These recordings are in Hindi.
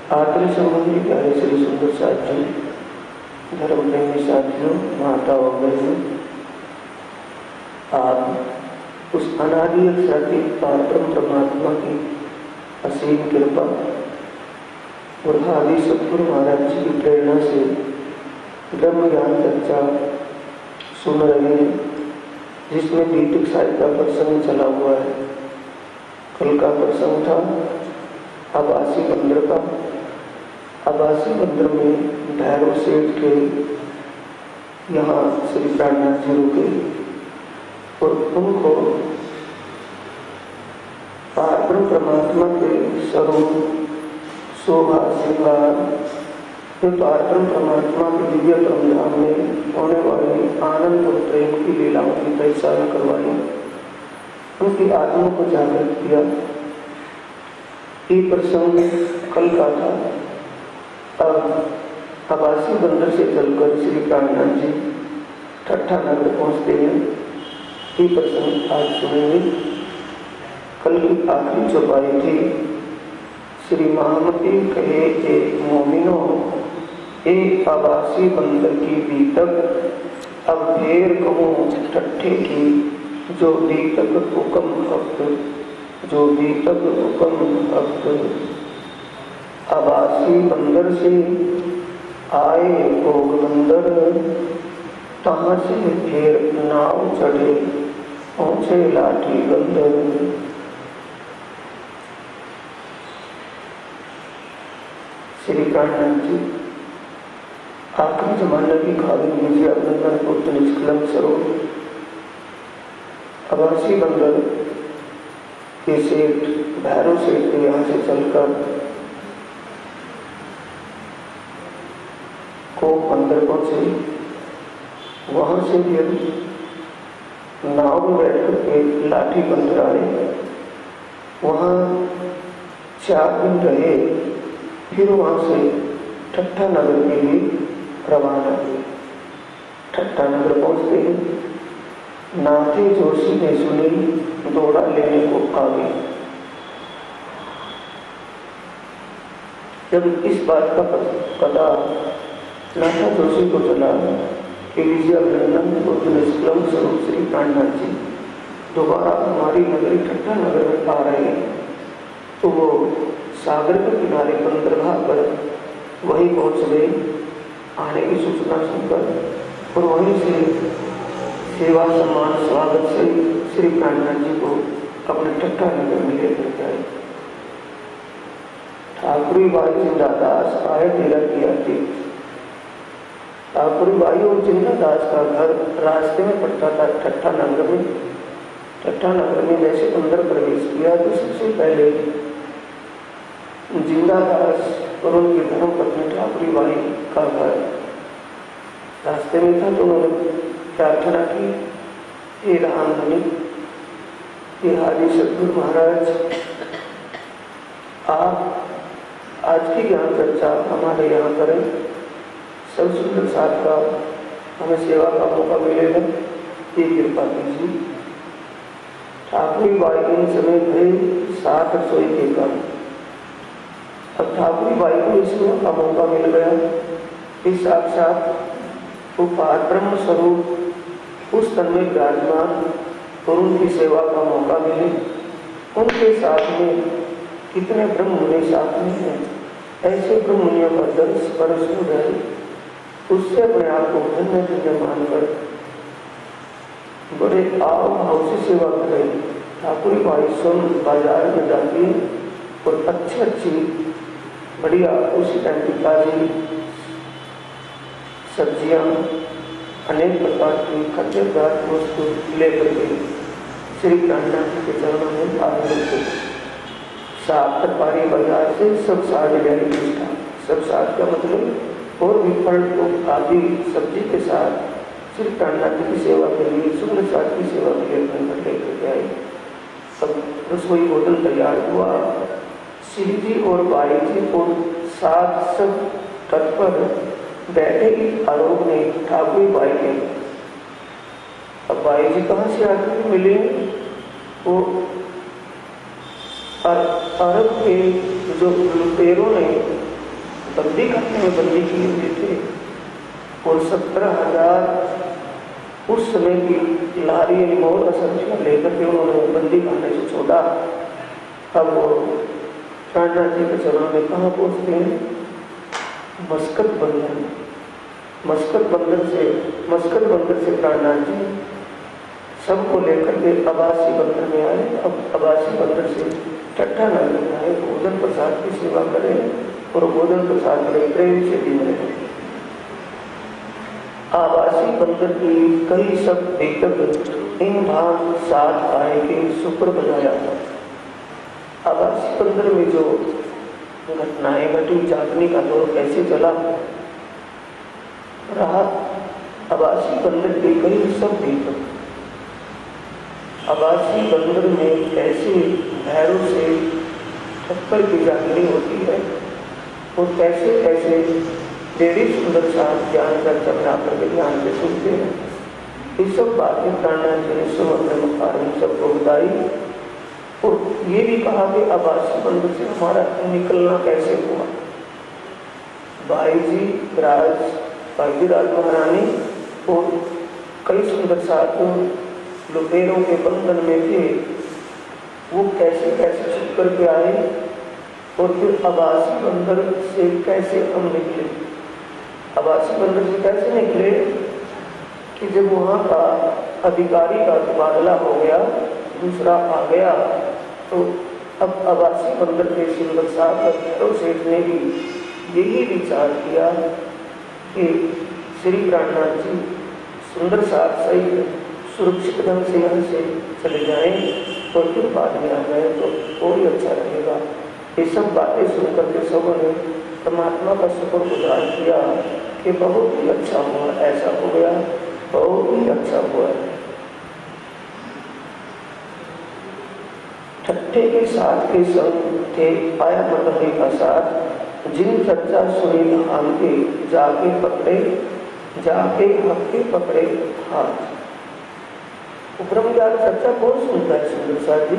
आदर संबंधी प्यारे श्री सुंदर साथियों, धर्म प्रेमी साथियों, माता और बहनों, आप उस अनादि अक्षराती परम परमात्मा की असीम कृपा और आदि सतगुरु महाराज जी की प्रेरणा से ब्रह्म ज्ञान चर्चा सुन रहे हैं, जिसमें दीपिक साहिब का प्रसंग चला हुआ है। कल का प्रसंग था आवासी बंदर का। आवासी बंदर में भैरव सेठ के यहाँ श्री प्राणनाथ जी रुके और उनको परम परमात्मा के स्वरूप शोभा श्रृंगार परम परमात्मा के दिव्य परमधाम में होने वाली आनंद और प्रेम की लीलाओं की पहचान करवाई, उनकी आत्मा को जागृत किया। ये प्रसंग कल का था। अब आवासी बंदर से चलकर श्री प्राणनाथ जी ठट्ठा नगर पहुँचते हैं। ये प्रसंग आज सुनेंगे। कल की आखिरी चौपाई थी, श्री महामती कहे एक मोमिनो एक आवासी बंदर की बीतक, अब फेर कहूँ ठट्ठे की जो बीतक हुक्म हक, जो बीतक हुक्म हक। आवासी बंदर से आए भोग बंदर, तहाँ से फिर नाव चढ़े पहुँचे लाठी बंदर। श्री प्राणनाथ जी आखिरी जमाने की खाली मुझे अभिनंदन पुत्र निष्कलम स्वरूप आवासी बंदर के सेठ भैरव सेठ के यहाँ से चलकर को बंदर पहुंचे। वहां से फिर नाव में बैठ करके लाठी बंदर आए। वहां 4 दिन रहे, फिर वहां से ठट्ठा नगर के लिए रवाना हुए। ठट्ठा नगर पहुंचते ही नाथे जोशी ने सुनी, दौड़ा लेने को आ गई। जब इस बात का पता नाथा जोशी को चला कि विजय अभिनंदन और निष्कलम स्वरूप श्री प्राणनाथ जी दोबारा हमारी नगरी ठट्ठा नगर में आ रहे हैं, तो वो सागर के किनारे बंदरगाह पर वहीं पहुंच गए। आने की सूचना सुनकर और वहीं से सेवा सम्मान स्वागत से श्री प्राणनाथ जी को अपने ठट्ठा नगर में लेकर आए। ठाकुरी बाई जिंदादास आए तेरा किया तीर्थ। ठाकुरी बाई और जिंदादास का घर रास्ते में पड़ता था ठट्ठा नगर में। ठट्ठा नगर में जैसे अंदर प्रवेश किया तो सबसे पहले जिंदादास और उनकी धर्म पत्नी ठाकुरी बाई का घर रास्ते में था। तो उन्होंने प्रार्थना की, हे राम धनी, हे आदि सतगुरु महाराज, आप आज की ज्ञान चर्चा हमारे यहाँ करें। सब सुंदर साथ का हमें सेवा का मौका मिलेगा, ये कृपा कीजिए। ठाकुरी बाई इन समय थे 7 रसोई के काम। अब ठाकुरी बाई को इस सेवा का मौका मिल गया कि साक्षात वो ब्रह्म स्वरूप उस तन में विराजमान और उनकी सेवा का मौका मिले। उनके साथ में कितने ब्रह्म मुनि साथ में हैं, ऐसे ब्रह्म मुनियों का दर्श स्पर्श हो जाए, उससे अपने आप को धन्य धन्य मानकर बड़े आव भाव से सेवा करें। ठाकुरी बाई स्वयं बाजार में जाती और अच्छी बढ़िया उसी टाइम की ताजी सब्जियां अनेक प्रकार की खाद्य पदार्थ वस्तु लेकर के श्री प्राणनाथ जी के चरणों में आगे साफ तरकारी बाजार से सब साग ले था। सब साग का मतलब और भी फल आदि सब्जी के साथ श्री प्राणनाथ जी की सेवा के लिए सुंदर साथ की सेवा के लिए घर लेकर आए। सब रसोई भोजन तैयार हुआ। श्री जी और बाई जी और साथ सब तट पर बैठे ही आरोप ने ठाकुर बाई के। अब बाई जी कहाँ से आकर मिले? वो अरब के जो लुटेरों ने बंदी खाने में बंदी किए हुए थे और 17,000 उस समय की लारी मोर असंख्य लेकर के उन्होंने बंदी खाने से छोड़ा। अब वो प्राणनाथ जी के चरणों में कहाँ पहुँचते हैं? मस्कत बंदर। मस्कत बंदर से प्राणनाथ जी सबको लेकर के अबासी बंदर में आए। अब अबासी बंदर से ठट्ठा नगर में आए, भोजन प्रसाद की सेवा करें और भोजन प्रसाद बड़े प्रेम से दी रहे। आवासी बंदर की कई सब देकर इन भाग साथ आए के सुपर बनाया। आवासी बंदर में जो घटनाएं घटी, जागने का दौर कैसे चला रहा, आवासी बंदर के कई सब देकर आवासी बंदर में कैसे भैरों से ठक्कर की जागनी होती है और कैसे कैसे देवी सुंदर साथ ज्ञान चर्चा में आकर के ध्यान से सुनते हैं। ये सब बातें प्राणनाथ जी ने सब अपने मुखार में सबको बताई और ये भी कहा कि आवासी बंदर से हमारा निकलना कैसे हुआ। भाई जी राज महारानी और कई सुंदर साथियों लुटेरों के बंधन में थे, वो कैसे कैसे छुप करके आए और फिर आवासी बंदर से कैसे हम निकले। आवासी बंदर से कैसे निकले कि जब वहाँ का अधिकारी का तबादला हो गया, दूसरा आ गया, तो अब आवासी बंदर के सुंदर साहब सेठ ने भी यही विचार किया कि श्री प्राणनाथ जी सुंदर साहब सही सुरक्षित ढंग से यहाँ से चले जाएं और फिर बाद में आ जाए तो और ही अच्छा रहेगा। ये सब बातें सुनकर के सबों ने परमात्मा का शुक्रगुजार किया कि बहुत ही अच्छा हुआ, ऐसा हो गया, बहुत ही अच्छा हुआ। ठट्ठे के साथ के संग थे आया मंडली का साथ, जिन चर्चा सुनी हम के जाके हक के पकड़े हाथ। ब्रह्म ज्ञान चर्चा कौन सुनता है सुंदर साहब जी?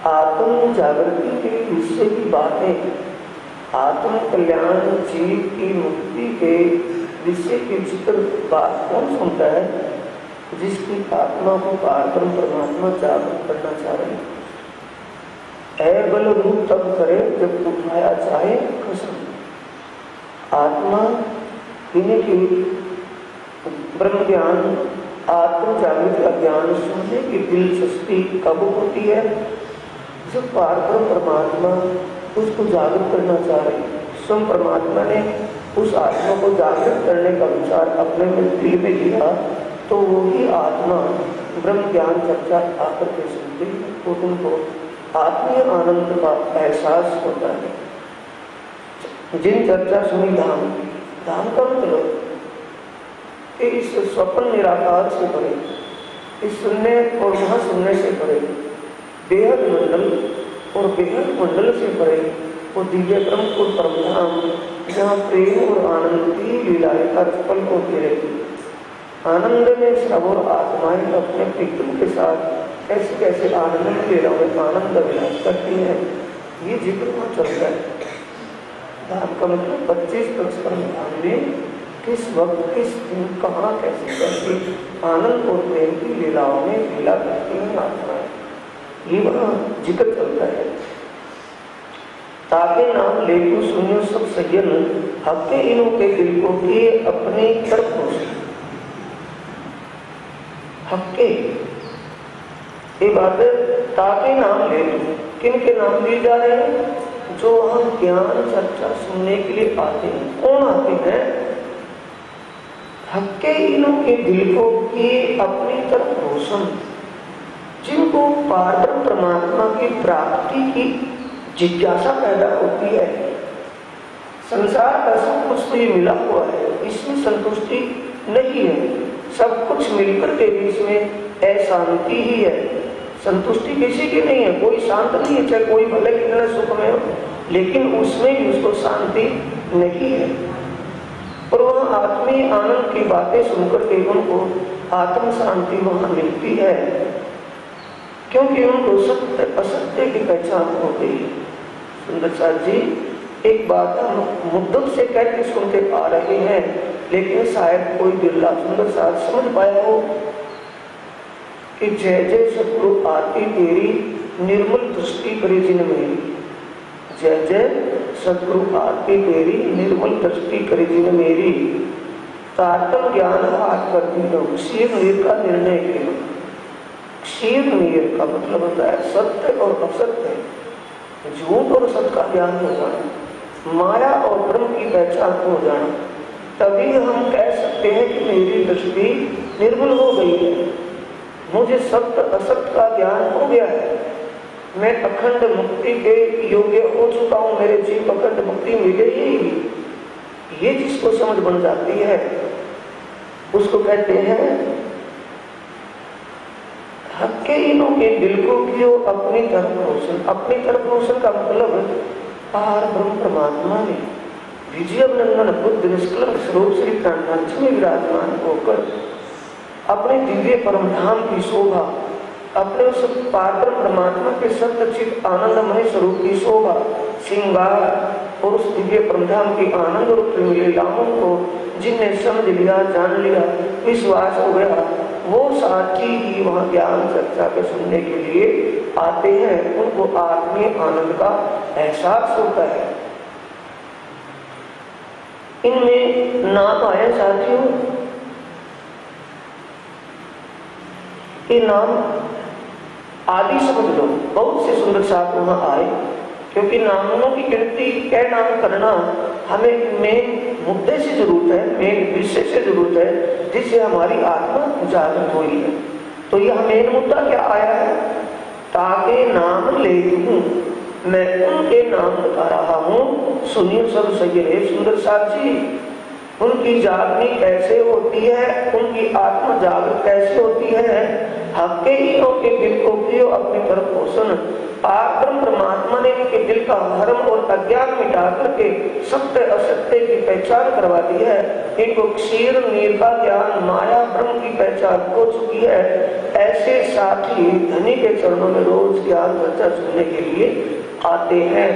आत्म जागृति के विषय की बातें, आत्म कल्याण जीव की मुक्ति के विषय की जिक्र बात कौन सुनता है? जिसकी आत्मा को पारब्रह्म परमात्मा जागृत करना चाह रहे हैं। बल रूप तब करे जब उठाया चाहे कसम। आत्मा इनकी ब्रह्म ज्ञान आत्म जागृति का ज्ञान सुनने की दिलचस्पी कब होती है? जब पारब्रह्म परमात्मा उसको जागृत करना चाह रहे हैं। स्वयं परमात्मा ने उस आत्मा को जागृत करने का विचार अपने में दिल में लिया तो वही आत्मा ब्रह्म ज्ञान चर्चा आकर के सुनते तो उनको आत्मीय आनंद का एहसास होता है। जिन चर्चा सुनी धाम का मतलब इस स्वप्न निराकार से परे, इस सुनने और वहाँ सुनने से परे, बेहद मंडल और बेहद मंडल से परे वो दिव्य ब्रह्म को परमधाम, जहाँ प्रेम और आनंद की लीलाएं हर पल होती रहती। आनंद में सब और आत्माएं अपने प्रीतम के साथ कैसे कैसे आनंद ले रहे हैं, आनंद अभिलाष करती हैं, ये जिक्र वहाँ चलता है। धाम का मतलब 25 धाम में किस वक्त किस दिन कहाँ कैसे कैसे आनंद और प्रेम की लीलाओं में लीला करती हैं आत्माएं, ये वहाँ जिक्र चलता है। ताके नाम ले तो सुनियो सब सज्जन, हफ्ते इनों के दिल को किए अपने तरफ रोशन। हफ्ते ये बात ताके नाम ले तो किन के नाम लिए जा रहे हैं? जो हम ज्ञान चर्चा सुनने के लिए आते हैं। कौन आते हैं? हक्के इनों के दिल को किए अपनी तरफ रोशन, जिनको पारब्रह्म परमात्मा की प्राप्ति की जिज्ञासा पैदा होती है। संसार का सब कुछ तो ये मिला हुआ है, इसमें संतुष्टि नहीं है। सब कुछ मिलकर के भी इसमें अशांति ही है। संतुष्टि किसी की नहीं है, कोई शांत नहीं है, चाहे कोई भले कितना सुख में हो, लेकिन उसमें भी उसको शांति नहीं है। और वह आत्मीय आनंद की बातें सुनकर के उनको आत्म शांति वहाँ मिलती है, क्योंकि उनको सत्य असत्य की पहचान हो गई। सुंदर साथ जी एक बात हम मुद्दत से कहते सुनते आ रहे हैं, लेकिन शायद कोई बिरला सुंदर साथ समझ पाया हो कि जय जय सतगुरु आरती तेरी, निर्मल दृष्टि करे जिन मेरी। जय जय सतगुरु आरती तेरी, निर्मल दृष्टि करे जिन मेरी। तारतम ज्ञान हाथ कर दी, क्षीर नीर का निर्णय किया। क्षीर नीर का मतलब होता है सत्य और असत्य, झूठ और सत्य का ज्ञान हो जाना, माया और ब्रह्म की पहचान हो जाना। तभी हम कह सकते हैं कि मेरी दृष्टि निर्मल हो गई है, मुझे सत्य असत्य का ज्ञान हो गया है, मैं अखंड मुक्ति के योग्य हो चुका हूँ, मेरे जीव अखंड मुक्ति मिलेगी। ये जिसको समझ बन जाती है उसको कहते हैं हक्के इनों के दिल को कियो अपनी तरफ रोशन। अपनी तरफ रोशन का मतलब पार ब्रह्म परमात्मा ने विजय नंदन बुद्ध निष्कलंक स्वरूप श्री प्राणनाथ में विराजमान होकर अपने दिव्य परम धाम की शोभा, अपने उस पार परमात्मा के सत्यचित आनंदमय स्वरूप की शोभा, श्रृंगार और उस दिव्य परमधाम की आनंद और प्रेम लीलाओं को जिन्हें समझ लिया, जान लिया, विश्वास हो गया, वो साथी ही वहाँ ज्ञान चर्चा के सुनने के लिए आते हैं। उनको आत्मीय आनंद का एहसास होता है। इनमें नाम आए साथियों, ये नाम आदि समझ लो, बहुत से सुंदर साथ वहां आए, क्योंकि नामों की गिनती कै नाम करना हमें मेन मुद्दे से जरूरत है, मेन विषय से जरूरत है, जिससे हमारी आत्मा जागृत हुई है। तो यह मेन मुद्दा क्या आया है? ताके नाम ले हूं, मैं उनके नाम बता रहा हूं, सुनिए सब सही है सुंदर साथी। उनकी जागनी कैसे होती है, उनकी आत्मा जागृत कैसे होती है? हक्के इनों के दिल को कियो अपनी तरफ पोषण। पारब्रह्म परमात्मा ने इनके दिल का भ्रम और अज्ञान मिटा करके सत्य असत्य की पहचान करवा दी है। इनको क्षीर नीर का ज्ञान, माया ब्रह्म की पहचान हो चुकी है। ऐसे साथी धनी के चरणों में रोज ज्ञान चर्चा सुनने के लिए आते हैं।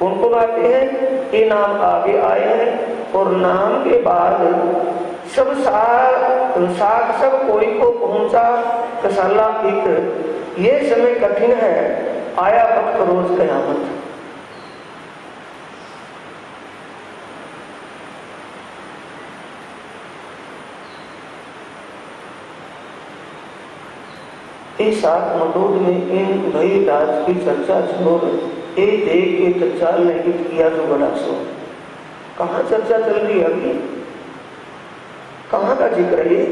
उनको आते हैं, ये नाम आगे आए हैं और नाम के बाद सब साथ सब कोई को पहुंचा कसाला एक। ये समय कठिन है, आया वक्त रोज कयामत। इस साथ मदूद में इन भई राज की चर्चा छोड़ ए देख के तत्काल नहीं किया तो बड़ा सो। कहाँ चर्चा चल रही है अभी? कहाँ का जिक्र है?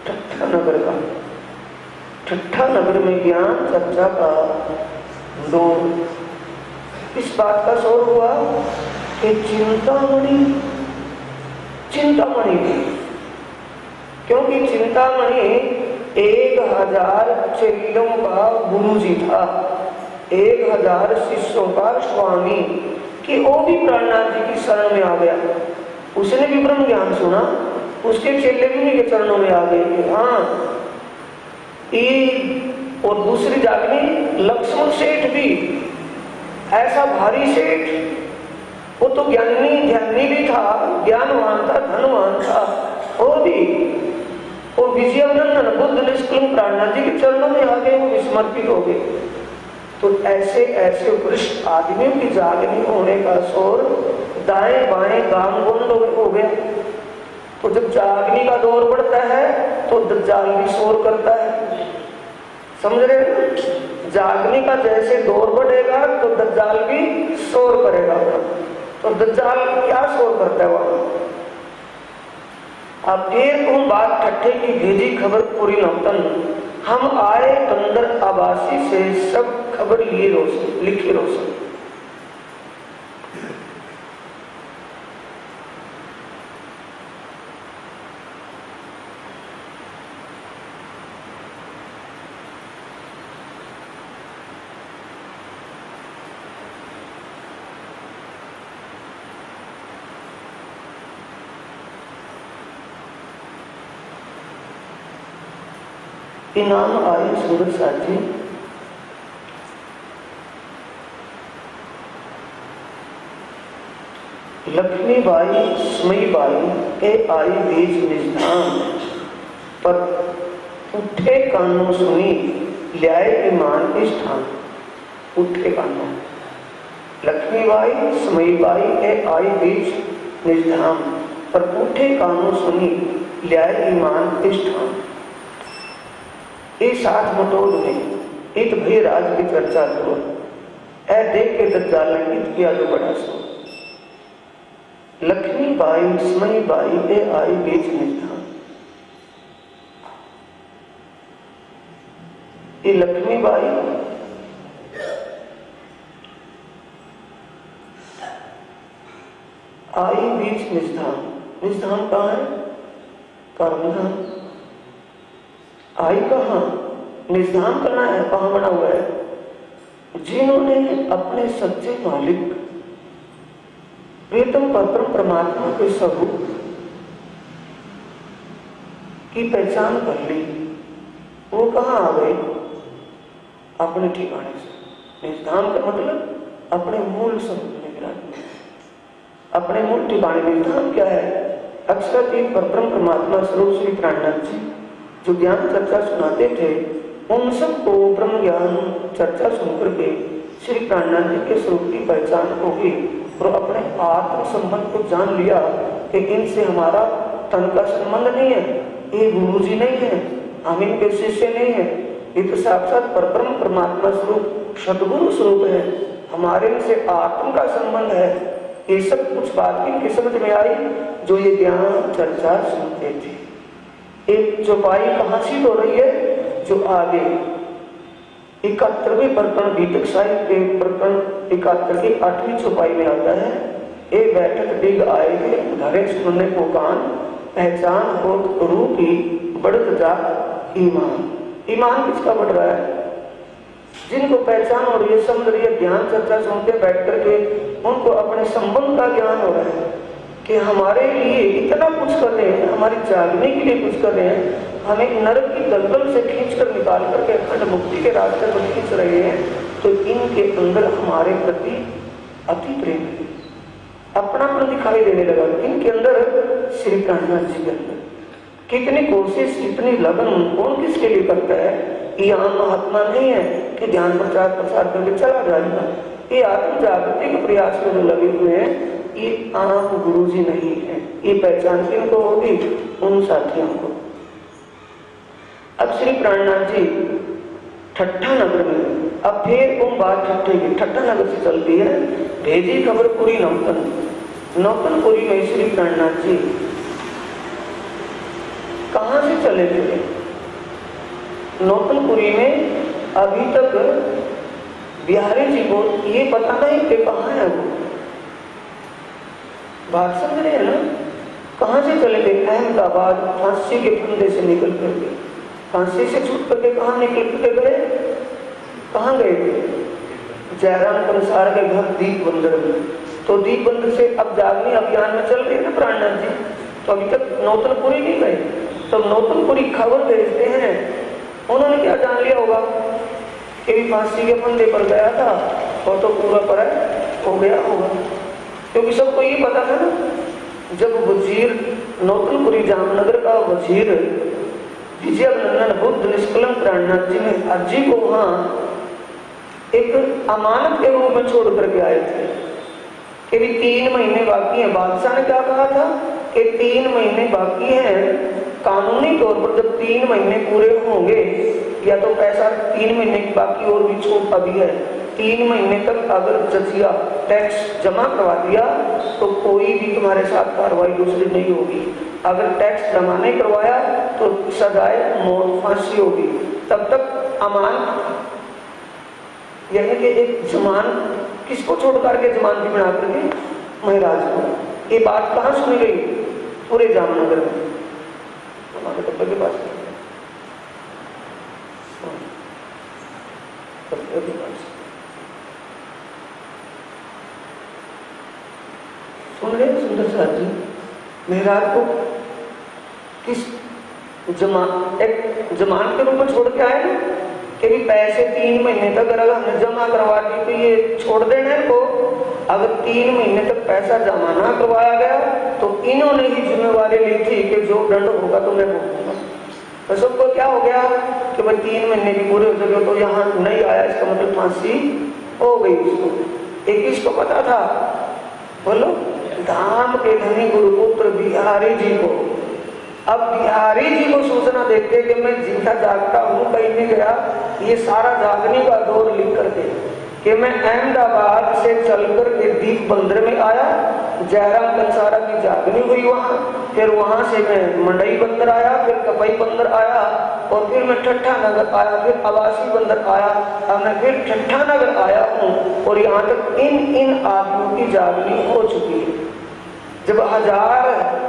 ठट्ठा नगर का। ठट्ठा नगर में ज्ञान चर्चा का दौर इस बात का शोर हुआ कि चिंतामणि थी, क्योंकि चिंतामणि 1000 चेलों का गुरुजी था, 1000 शिष्यों का स्वामी, कि वो भी प्राणनाथ जी की शरण में आ गया। उसने भी ब्रह्म ज्ञान सुना, उसके चेले भी उन्हीं के चरणों में आ गए। हाँ, और दूसरी जागनी लक्ष्मण सेठ भी, ऐसा भारी सेठ, वो तो ज्ञानी भी था, ज्ञानवान था, धनवान था, और भी वो विजयनंदन बुद्ध निष्कलंक प्राणनाथ जी के चरणों में आ गए, वो विस्मर्पित हो गए। तो ऐसे ऐसे वरिष्ठ आदमियों की जागनी होने का शोर दाएं बाएं गाम गुंड हो गया। तो जब जागनी का दौर बढ़ता है तो दज्जाल भी शोर करता है, समझ रहे हो? जागनी का जैसे दौर बढ़ेगा तो दज्जाल भी शोर करेगा। तो दज्जाल क्या शोर करता है वहां? अब एक बात ठट्ठे की भेजी खबर पूरी नौतन, हम आए बंदर आबासी से सब खबर लिए रोशन लिखी रोशन। इनाम आए सूरज साथी, लक्ष्मीबाई स्मयीबाई के आई बीच निजधाम पर उठे कानों सुनी ल्याए ईमान इस ठान। उठे कानों लक्ष्मीबाई स्मयीबाई के आई बीच निजधाम पर उठे कानों सुनी ल्याए ईमान इस ठान। इस साथ मटोल में इत भई राज की चर्चा करो, ऐ देख के दज्जाल ने इत किया जो बड़ा सो। लक्ष्मीबाई स्मयीबाई के आई बीच निजधाम। ये लक्ष्मीबाई आई बीच निजधाम। निजधाम कहाँ है? कर्मधाम। आई कहाँ? निजधाम करना है, कहाँ बना हुआ है? जिन्होंने अपने सच्चे मालिक प्रीतम परम परमात्मा के स्वरूप की पहचान कर ली, वो कहाँ आ गए? अपने ठिकाने से। निजधाम का मतलब अपने मूल स्वरूप में गिरा दिया, अपने मूल ठिकाने। निजधाम क्या है? अक्षरातीत परम परमात्मा स्वरूप श्री प्राणनाथ जी जो ज्ञान चर्चा सुनाते थे, उन सबको ब्रह्म ज्ञान चर्चा सुनकर के श्री प्राणनाथ जी के स्वरूप की पहचान होगी और अपने आत्म संबंध को जान लिया कि इनसे हमारा तन का संबंध नहीं है, ये गुरु जी नहीं है, हम इनके शिष्य नहीं है, ये तो साक्षात परब्रह्म परमात्मा स्वरूप सदगुरु स्वरूप है, हमारे इनसे आत्म का संबंध है। ये सब कुछ बात इनकी समझ में आई जो ये ज्ञान चर्चा सुनते थे। एक चौपाई कहाँ से हो रही है? जो आगे 71वें प्रकरण बीतक साहिब के प्रकरण 71 की 8वीं चौपाई में आता है। एक बैठक डिग आए थे घरे सुनने को कान, पहचान हो रूपी बढ़त जा ईमान। ईमान किसका बढ़ रहा है? जिनको पहचान हो रही है, समझ रही है, ज्ञान चर्चा सुनते बैठ करके उनको अपने संबंध का ज्ञान हो रहा है कि हमारे लिए इतना कुछ कर रहे हैं, हमारी जागने के लिए कुछ कर रहे हैं, हमें नरक की दलदल से खींचकर निकाल करके अखंड मुक्ति के रास्ते पर खींच रहे हैं। तो इनके अंदर हमारे प्रति अति प्रेम है, अपनापन दिखाई देने लगा इनके अंदर। श्री प्राणनाथ जी के अंदर कितनी कोशिश, कितनी लगन कौन किसके लिए करता है? ये आम महात्मा नहीं है कि ज्ञान प्रचार प्रसार करके चला जाएगा। ये आत्म जागृति के प्रयास में जो लगे हुए हैं, ये आम गुरु जी नहीं है। ये पहचान किनको होगी? उन साथियों को। अब श्री प्राणनाथ जी ठट्ठा नगर में, अब फिर वो बात ठट्ठे की ठट्ठा नगर से चलती है। भेजी खबर पूरी नौतनपुरी में श्री प्राणनाथ जी कहाँ से चले थे? नौतनपुरी में अभी तक बिहारी जी को ये पता नहीं कि कहाँ है वो। बात समझ रहे हैं ना? कहाँ से चले थे? अहमदाबाद फांसी के फंदे से निकल करके, फांसी से छूट करके कहाँ निकल के गए? कहाँ गए थे? जयराम कंसार के घर दीप बंदर में। तो दीप बंदर से अब जागने अभियान में चल रहे थे प्राणनाथ जी, तो अभी तक नौतनपुरी नहीं गए। तो नौतनपुरी खबर भेजते हैं। उन्होंने क्या जान लिया होगा कि फांसी के फंदे पर गया था और तो पूरा पर हो गया होगा, क्योंकि सबको ये पता था ना। जब वजीर नौतनपुरी जामनगर का वजीर विजयानंदन बुद्ध निष्कलंक प्राणनाथ जी ने अर्जी को वहाँ एक अमानत के रूप में छोड़ करके आए थे कि भी 3 महीने बाकी हैं। बादशाह ने क्या कहा था कि 3 महीने बाकी हैं। कानूनी तौर पर जब 3 महीने पूरे होंगे, या तो पैसा 3 महीने की बाकी और भी छूट अभी है, 3 महीने तक अगर जजिया टैक्स जमा करवा दिया तो कोई भी तुम्हारे साथ कार्रवाई दूसरी नहीं होगी। अगर टैक्स जमा नहीं करवाया तो सजाए मौत, फांसी होगी। तब तक अमान, यानी कि एक जमान किसको छोड़ करके जमान भी बना करके महाराज को। ये बात कहाँ सुनी गई? पूरे जामनगर में, हमारे डब्बे के पास सुन रहे सुंदर साहब जी। महाराज को किस एक जमान के रूप में छोड़ के आए कि भी पैसे 3 महीने तक अगर हमने जमा करवा दी तो ये छोड़ देना है को, अगर 3 महीने तक पैसा जमा ना करवाया गया तो इन्होंने ही जिम्मेवारी ली थी कि जो दंड होगा तो मैं भुगतूंगा। तो सबको क्या हो गया कि भाई 3 महीने भी पूरे हो चुके तो यहाँ नहीं आया, इसका मतलब फांसी हो गई उसको। एक किसको पता था, बोलो, धाम के धनी गुरुपुत्र बिहारी जी को। अब बिहारी जी को सूचना देते कि मैं जीता जागता हूँ, कहीं नहीं गया, ये सारा जागने का दौर लिख करके कि मैं अहमदाबाद से चलकर के दीप बंदर में आया, जयराम कंसारा की जागनी हुई वहाँ, फिर वहाँ से मैं मंडई बंदर आया, फिर कपई बंदर आया, और फिर मैं ठट्ठा नगर आया, फिर अवासी बंदर आया, अब मैं फिर ठट्ठा नगर आया हूँ, और यहाँ तक इन आदमियों की जागनी हो चुकी है। जब 1000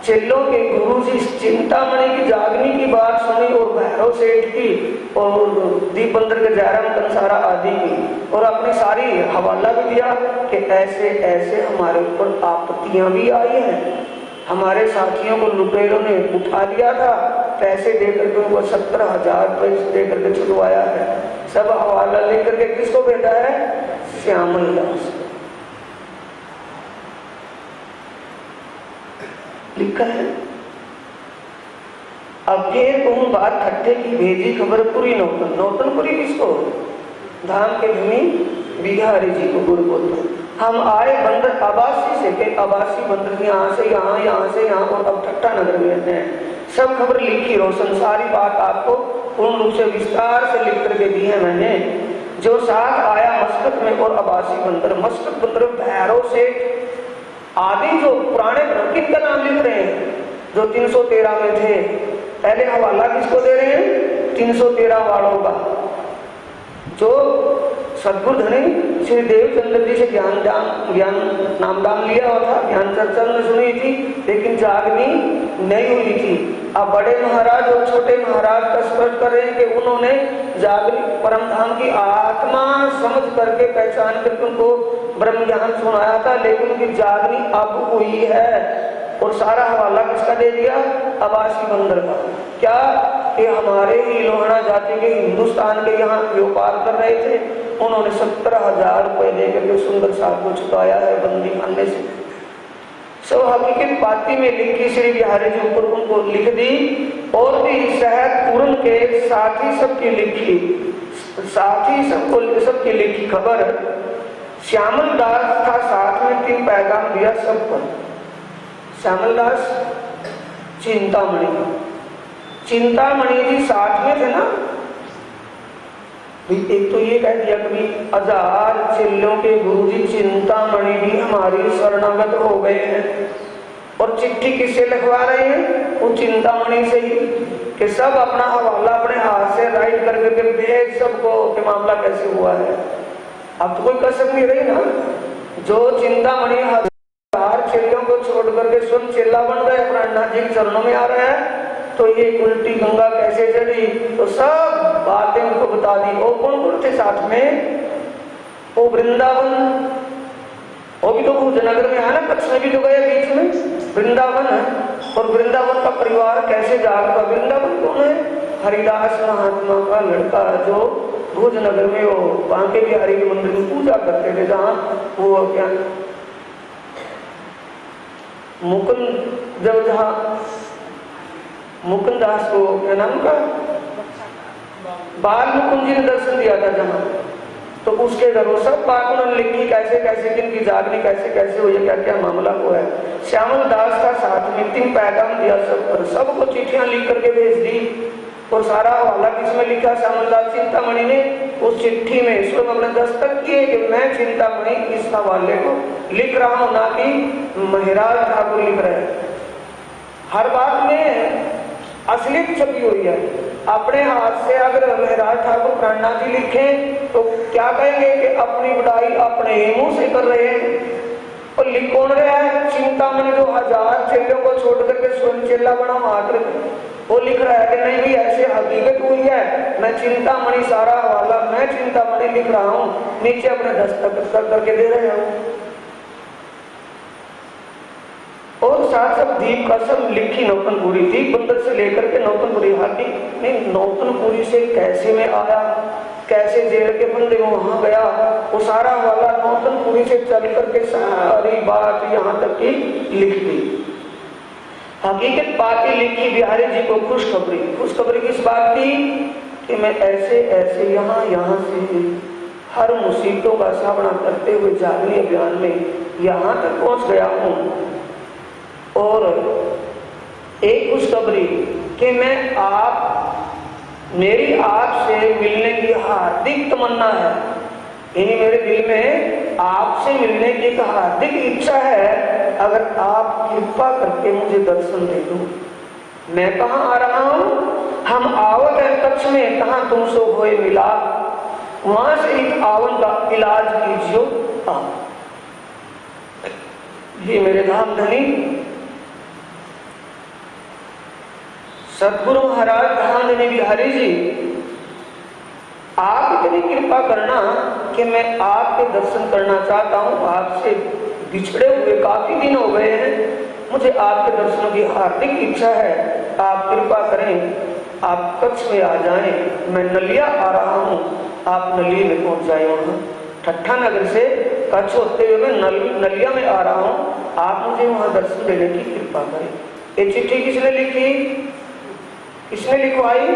चेलों के गुरु जी चिंतामणि की जागनी की बात सुनी और भैरव सेठ की और दीप बंदर के जयराम कंसारा आदि की, और अपनी सारी हवाला भी दिया कि ऐसे ऐसे हमारे ऊपर आपत्तियां भी आई हैं, हमारे साथियों को लुटेरों ने उठा लिया था, पैसे देकर के वो 17,000 रुपये देकर के छुड़वाया है। सब हवाला लेकर के किसको भेजा है? श्यामल दास लिखा है। अब फिर तुम बात खट्टे की भेजी खबर पूरी नौतन, नौतनपुरी किसको? धाम के धनी बिहारी जी को गुरु बोलते। हम आए बंदर आबासी से, के आबासी बंदर यहाँ से यहाँ, यहाँ से यहाँ, और अब ठट्ठा नगर में हैं। सब खबर लिखी रोशन, सारी बात आपको पूर्ण रूप से विस्तार से लिख करके दी है मैंने। जो साथ आया मस्कत में और आबासी बंदर, मस्कत बंदर भैरव से आदि जो पुराने ब्रह्मकिन का नाम लिख रहे हैं, जो 313 में थे। पहले हवाला किसको दे रहे हैं? 313 वालों का, जो सदगुरु धनी श्री देवचंद्र जी से ज्ञान नामदान लिया हुआ था, ज्ञान चर्चा में सुनी थी, लेकिन जागनी नहीं हुई थी। अब बड़े महाराज और छोटे महाराज का स्पष्ट कर रहे हैं कि उन्होंने जागनी परम धाम की आत्मा समझ करके पहचान करके उनको ब्रह्म ज्ञान सुनाया था, लेकिन उनकी जागनी अब हुई है। और सारा हवाला किसका दे दिया? आबासी बंदर का। क्या कि हमारे ही लोहड़ा जाति के हिंदुस्तान के यहाँ व्यापार कर रहे थे, उन्होंने 17,000 रुपये देकर के सुंदर साहब को छुड़ाया है बंदी खाने से। सब हकीकत पाती में लिखी श्री बिहारी जी ऊपर उनको लिख दी, और भी शहद पूरन के साथी सबकी लिखी, साथी सबकी लिखी खबर। श्यामल दास था साथ में, 3 पैगाम दिया सब पर। श्यामल दास चिंतामणि, चिंतामणि जी साथ में थे ना। एक तो ये कह दिया कभी 1000 चेलों के गुरु जी चिंतामणि भी हमारी शरणागत हो गए हैं, और चिट्ठी किससे लिखवा रहे हैं? वो चिंतामणि से ही, कि सब अपना हवाला अपने हाथ से राइट करके भेज सबको कि मामला कैसे हुआ है। अब तो कोई कसर नहीं रही ना। जो चिंतामणि 1000 चेलों को छोड़ करके स्वयं चेला बन रहे, प्राणनाथ जी के चरणों में आ रहे हैं, तो ये उल्टी गंगा कैसे चढ़ी, तो सब बातें उनको बता दी। और कौन कौन थे साथ में? वो वृंदावन, वो भी तो भूजनगर में है ना, कच्छ में भी तो गए बीच में वृंदावन है। और वृंदावन का परिवार कैसे जागता? वृंदावन कौन है? हरिदास महात्मा का लड़का, जो भूजनगर में वो बांके बिहारी के मंदिर में पूजा करते थे, जहाँ वो क्या मुकुंद, जब जहाँ मुकुंद दास को क्या नाम का बाल मुकुंद जी ने दर्शन दिया था जहाँ, तो उसके घर वो सब बात उन्होंने लिखी, कैसे कैसे दिन की जागनी कैसे कैसे हुई, क्या क्या मामला हुआ है। श्यामल दास का साथ में 3 पैगाम दिया सब पर, सबको चिट्ठियां लिख करके भेज दी। और सारा हवाला किसमें लिखा? श्यामल दास चिंतामणि ने उस चिट्ठी में स्वयं अपने दस्तखत किए कि मैं चिंतामणि इस हवाले को लिख रहा हूँ, ना कि महराज ठाकुर लिख रहे हैं। हर बात में असलियत छपी हुई है। अपने हाथ से अगर महराज ठाकुर प्राणनाथ जी लिखें तो क्या कहेंगे कि अपनी बुराई अपने ही मुंह से कर रहे हैं। और लिख कौन रहा है? चिंतामणि, जो 1000 चेलों को छोड़ करके स्वयं चेला बना मात्र, वो लिख रहा है कि नहीं भी ऐसे हकीकत हुई है, मैं चिंतामणि, सारा हवाला मैं चिंतामणि लिख रहा हूँ, नीचे अपने दस्तखत कर करके दे रहे हूँ। और साथ साथ दीप का सब लिखी नौतनपुरी, दीप बंदर से लेकर के नौतनपुरी, हाथी नहीं नौतनपुरी से कैसे में आया, कैसे जेल के बंदे में वहां गया, वो सारा वाला नौतनपुरी से चल करके सारी बात यहाँ तक की लिख दी। हकीकत बातें लिखी बिहारी जी को खुशखबरी किस बात की कि मैं ऐसे ऐसे यहाँ से हर मुसीबतों का सामना करते हुए जागने अभियान में यहाँ तक पहुँच गया हूँ। और एक खुशखबरी कि मेरी आपसे मिलने की हार्दिक तमन्ना है, यानी मेरे दिल में आपसे मिलने की एक हार्दिक इच्छा है। अगर आप कृपा करके मुझे दर्शन दे दो। मैं कहाँ आ रहा हूँ? हम आवत है कच्छ में, कहाँ तुम सो होए मिला, वहां से एक आवन का इलाज कीजियो आप। ये मेरे धाम धनी सतगुरु महाराज धाम धनी बिहारी जी, आप इतनी कृपा करना कि मैं आपके दर्शन करना चाहता हूँ। आपसे बिछड़े हुए काफी दिन हो गए हैं, मुझे आपके दर्शनों की हार्दिक इच्छा है। आप कृपा करें, आप कच्छ में आ जाएं। मैं नलिया आ रहा हूँ, आप नली में पहुंच जाए। वहाँ ठट्ठा नगर से कच्छ होते हुए मैं नलिया में आ रहा हूँ, आप मुझे वहाँ दर्शन देने की कृपा करें। ये चिट्ठी किसने लिखी? किसने लिखवाई?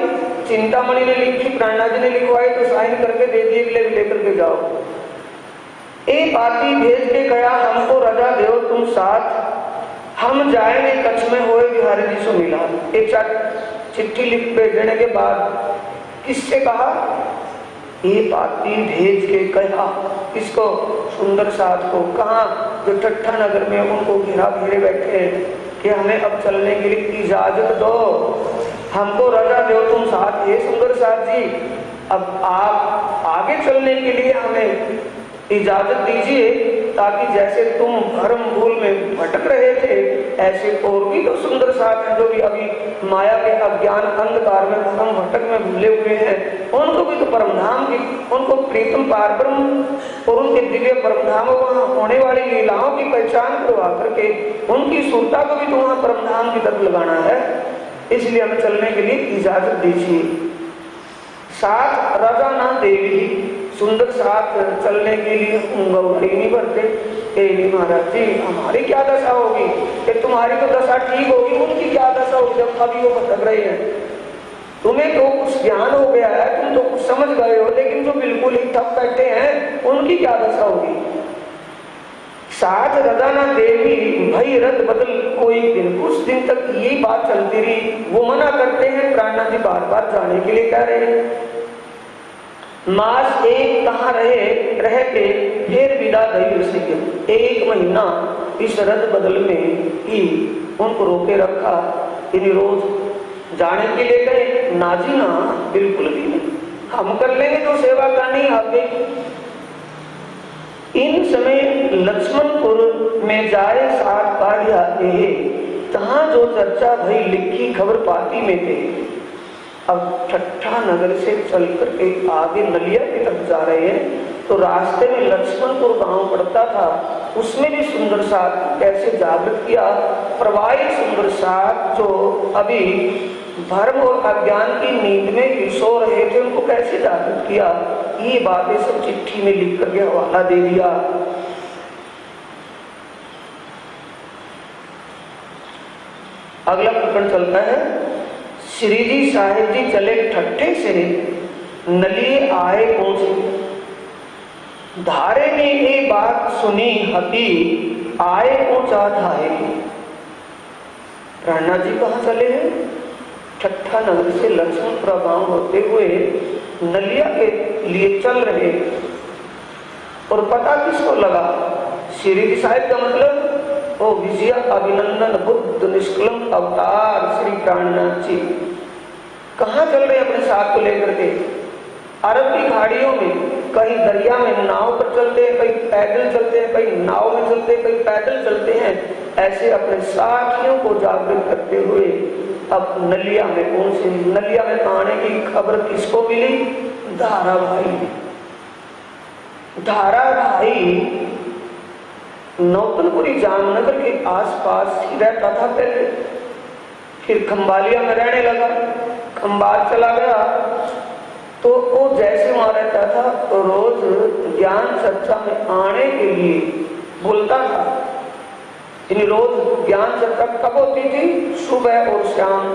चिंतामणि ने लिखी, प्राणा जी ने लिखवाई, तो साइन करके दे दिए कि लेकर के जाओ। एक बाती भेज के गया, हमको रजा देव तुम साथ, हम जाएंगे कच्छ में होए बिहारी जी से मिला। एक चिट्ठी लिख भेजने के बाद किससे कहा? ये बाती भेज के कहा किसको? सुंदर साथ को। कहा? जो ठट्ठा नगर में उनको घेरा घेरे बैठे कि हमें अब चलने के लिए इजाजत दो, हमको रजा दो तुम साथ। ये सुंदर साथ जी, अब आप आगे चलने के लिए हमें इजाजत दीजिए, ताकि जैसे तुम भरम भूल में भटक रहे थे, ऐसे और भी तो सुंदर साथ हैं जो भी अभी माया के अज्ञान अंधकार में भरम भटक में भूले हुए हैं, उनको भी तो परमधाम की, उनको प्रीतम पारब्रह्म और उनके दिव्य परमधाम वहाँ होने वाली लीलाओं की पहचान करवा करके उनकी सुरता को भी तो वहाँ परमधाम की तरफ लगाना है। इसलिए हमें चलने के लिए इजाजत दीजिए। साथ रजा ना देवी, सुंदर साथ चलने के लिए गौरी नहीं भरते। नहीं महाराज जी, हमारी क्या दशा होगी? कि तुम्हारी तो दशा ठीक होगी, उनकी क्या दशा होगी जब अभी वो भटक रहे हैं। तुम्हें तो कुछ ज्ञान हो गया है, तुम तो कुछ समझ गए हो, लेकिन जो बिल्कुल ही ठप बैठे हैं उनकी क्या दशा होगी? साथ रजा ना देवी भई रद बदल कोई दिन। कुछ दिन तक यही बात चलती रही। वो मना करते हैं, प्राणा जी बार बार जाने के लिए कह रहे हैं। मास एक कहाँ रह के फिर विदा दई से एक महीना इस रद बदल में ही उनको रोके रखा। इन रोज जाने के लिए गए, नाजी ना बिल्कुल भी नहीं, हम कर लेंगे जो सेवा करनी आगे। इन समय लक्ष्मणपुर में जाए साथ कार्य आते हैं, तहाँ जो चर्चा भई लिखी खबर पाती में थे। अब ठट्ठा नगर से चल करके आगे नलिया की तरफ जा रहे हैं, तो रास्ते में लक्ष्मणपुर गांव पड़ता था, उसमें भी सुंदर साथ कैसे जागृत किया। प्रवाहित सुंदर साथ जो अभी भर्म और अज्ञान की नींद में भी सो रहे थे, उनको कैसे जागृत किया, ये बातें सब चिट्ठी में लिख करके हवाला दे दिया। अगला प्रकरण चलता है। श्री जी साहिब जी चले ठट्ठे से नलिए आए पहुंचे, धारे ने ये बात सुनी हती, आए पहुंचा धारे। राणा जी कहाँ चले हैं? ठट्ठा नगर से लक्ष्मणपुरा गांव होते हुए नलिया के लिए चल रहे। और पता किसको लगा? श्री जी साहिब का मतलब ओ विजय अभिनंदन बुद्ध निष्कलंक अवतार श्री प्राणनाथ जी कहाँ चल रहे हैं अपने साथ को लेकर के? अरब की खाड़ियों में, कहीं दरिया में नाव पर चलते हैं, कहीं पैदल चलते हैं, कहीं नाव में चलते हैं, कहीं पैदल चलते हैं। ऐसे अपने साथियों को जागृत करते हुए अब नलिया में पहुंचे। नलिया में आने की खबर किसको मिली? धारा भाई। धारा भाई नौतनपुरी जामनगर के आसपास ही रहता था पहले, फिर खंबालिया में रहने लगा, खंबाल चला गया, तो वो जैसे वहां रहता था तो रोज ज्ञान चर्चा में आने के लिए बोलता था। इन रोज ज्ञान चर्चा कब होती थी? सुबह और शाम।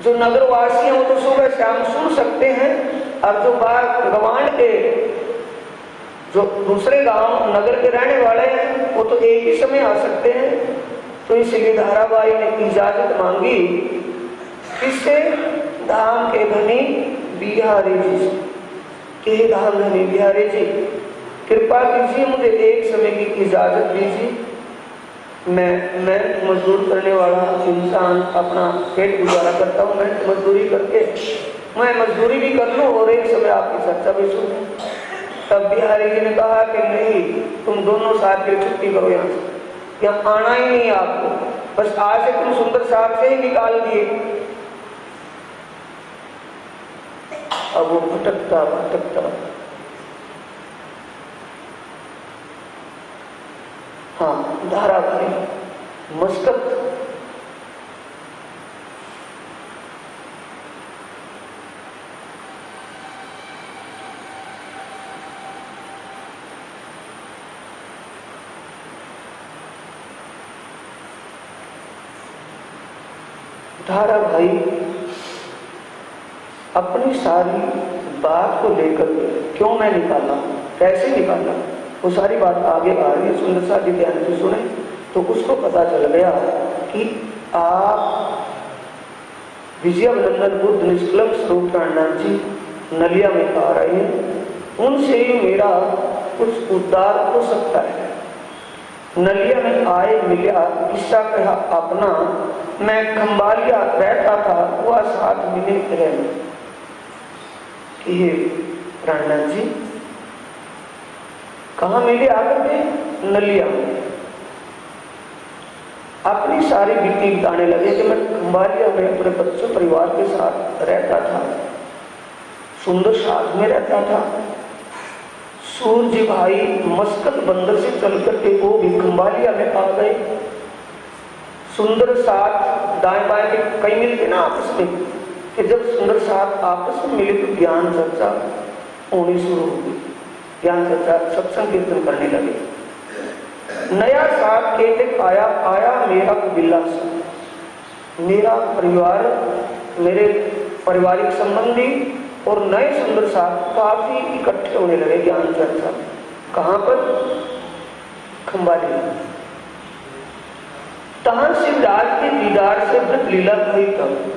जो नगरवासी हैं वो तो सुबह शाम सुन सकते हैं, और जो बाहर गवांड के जो दूसरे गांव नगर के रहने वाले हैं वो तो एक ही समय आ सकते हैं। तो इसलिए धाराबाई ने इजाजत मांगी किससे? धाम के धनी बिहारी जी से कि धाम धनी बिहारी जी कृपा कीजिए, मुझे एक समय की इजाजत दीजिए। मैं मजदूर करने वाला इंसान, अपना पेट गुजारा करता हूँ, मैं मजदूरी करके मैं मजदूरी भी कर लूँ और एक समय आपकी चर्चा भी सुनूं। तब बिहारी जी ने कहा कि नहीं, तुम दोनों साथ की छुट्टी करो, यहाँ आना ही नहीं आपको, बस आज से तुम सुंदर साहब से ही निकाल दिए। अब वो भटकता भटकता हाँ धाराबाई मस्कत धाराबाई अपनी सारी बात को लेकर क्यों मैं निकाला, कैसे निकाला, वो सारी बात आगे आ रही है। सुंदर सा ध्यान से सुने तो उसको पता चल गया कि आप विजयानंदन बुद्ध निष्कलंक स्वरूप प्राणनाथ जी नलिया में आ रहे हैं, उनसे ही मेरा कुछ उद्धार हो सकता है। नलिया में आए मिला किस्सा कहा अपना, मैं खंबालिया रहता था, वह साथ मिले रहे कि प्राणनाथ जी कहाँ मिले आकर के? नलिया में। अपनी सारी बीती बताने लगे कि मैं खंबालिया में अपने बच्चों परिवार के साथ रहता था, सुंदर साथ में रहता था। सूरज भाई मस्कत बंदर से चल करके वो भी खंबालिया में आ गए। सुंदर साथ दाएं बाएं के कई मिलते ना आपस में, कि जब सुंदर साथ आपस में मिले तो ज्ञान चर्चा होनी शुरू हो गई। ज्ञान चर्चा सत्संग कीर्तन करने लगे। नया साथ एक आया मेरा कबीला, मेरा परिवार, मेरे पारिवारिक संबंधी और नए सुंदर साथ काफी इकट्ठे होने लगे ज्ञान चर्चा। कहाँ पर? खंबाली। तहां शिवराज के दीदार से व्रत लीला हुई। तब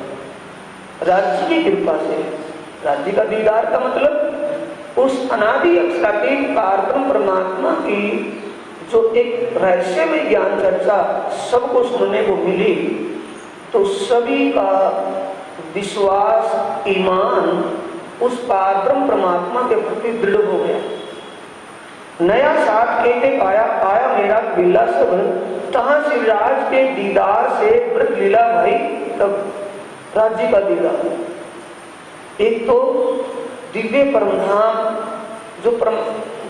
राज्य की कृपा से, राज्य का दीदार का मतलब उस अनादि अक्षरातीत पारब्रह्म परमात्मा की जो एक रहस्य में ज्ञान चर्चा सबको सुनने को मिली, तो सभी का विश्वास ईमान उस पारब्रह्म परमात्मा के प्रति दृढ़ हो गया। नया साथ कहते आया मेरा कबीला सब, तहां शिवराज के दीदार से व्रत लीला भाई। तब राज्य का दीदार, एक तो दिव्य परमधाम जो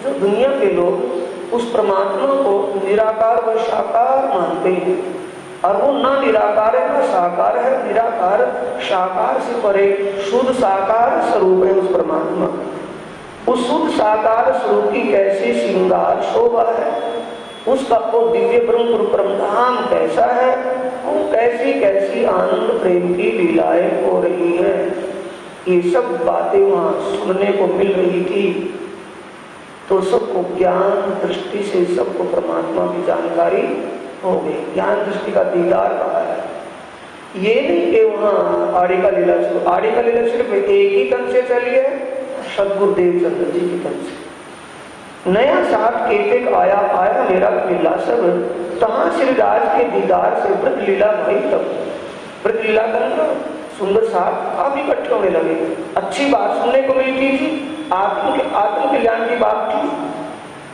दुनिया के लोग उस परमात्मा को निराकार व साकार मानते हैं, और वो ना निराकार है ना साकार है, निराकार साकार से परे शुद्ध साकार स्वरूप है उस परमात्मा। उस शुद्ध साकार स्वरूप की कैसी श्रृंगार शोभा है, उसका वो दिव्य ब्रह्म परमधाम कैसा है, वो कैसी कैसी आनंद प्रेम की लीलाएं हो रही है, ये सब बातें वहां सुनने को मिल रही थी। तो सबको ज्ञान दृष्टि से सबको परमात्मा की जानकारी हो गई। ज्ञान दृष्टि का दीदार कहा है। ये नहीं कि वहाँ आड़ी का लीला सिर्फ एक ही तन से चली है, सदगुरुदेव चंद्र जी की तन से। नया साथ केतक आया मेरा कबीला सब, तहां श्रीराज के दीदार से व्रत लीला भाई। तब व्रत लीला करना सुंदर साथ काफी इकट्ठे होने लगे। अच्छी बात सुनने को मिलती थी, आत्म कल्याण की बात थी।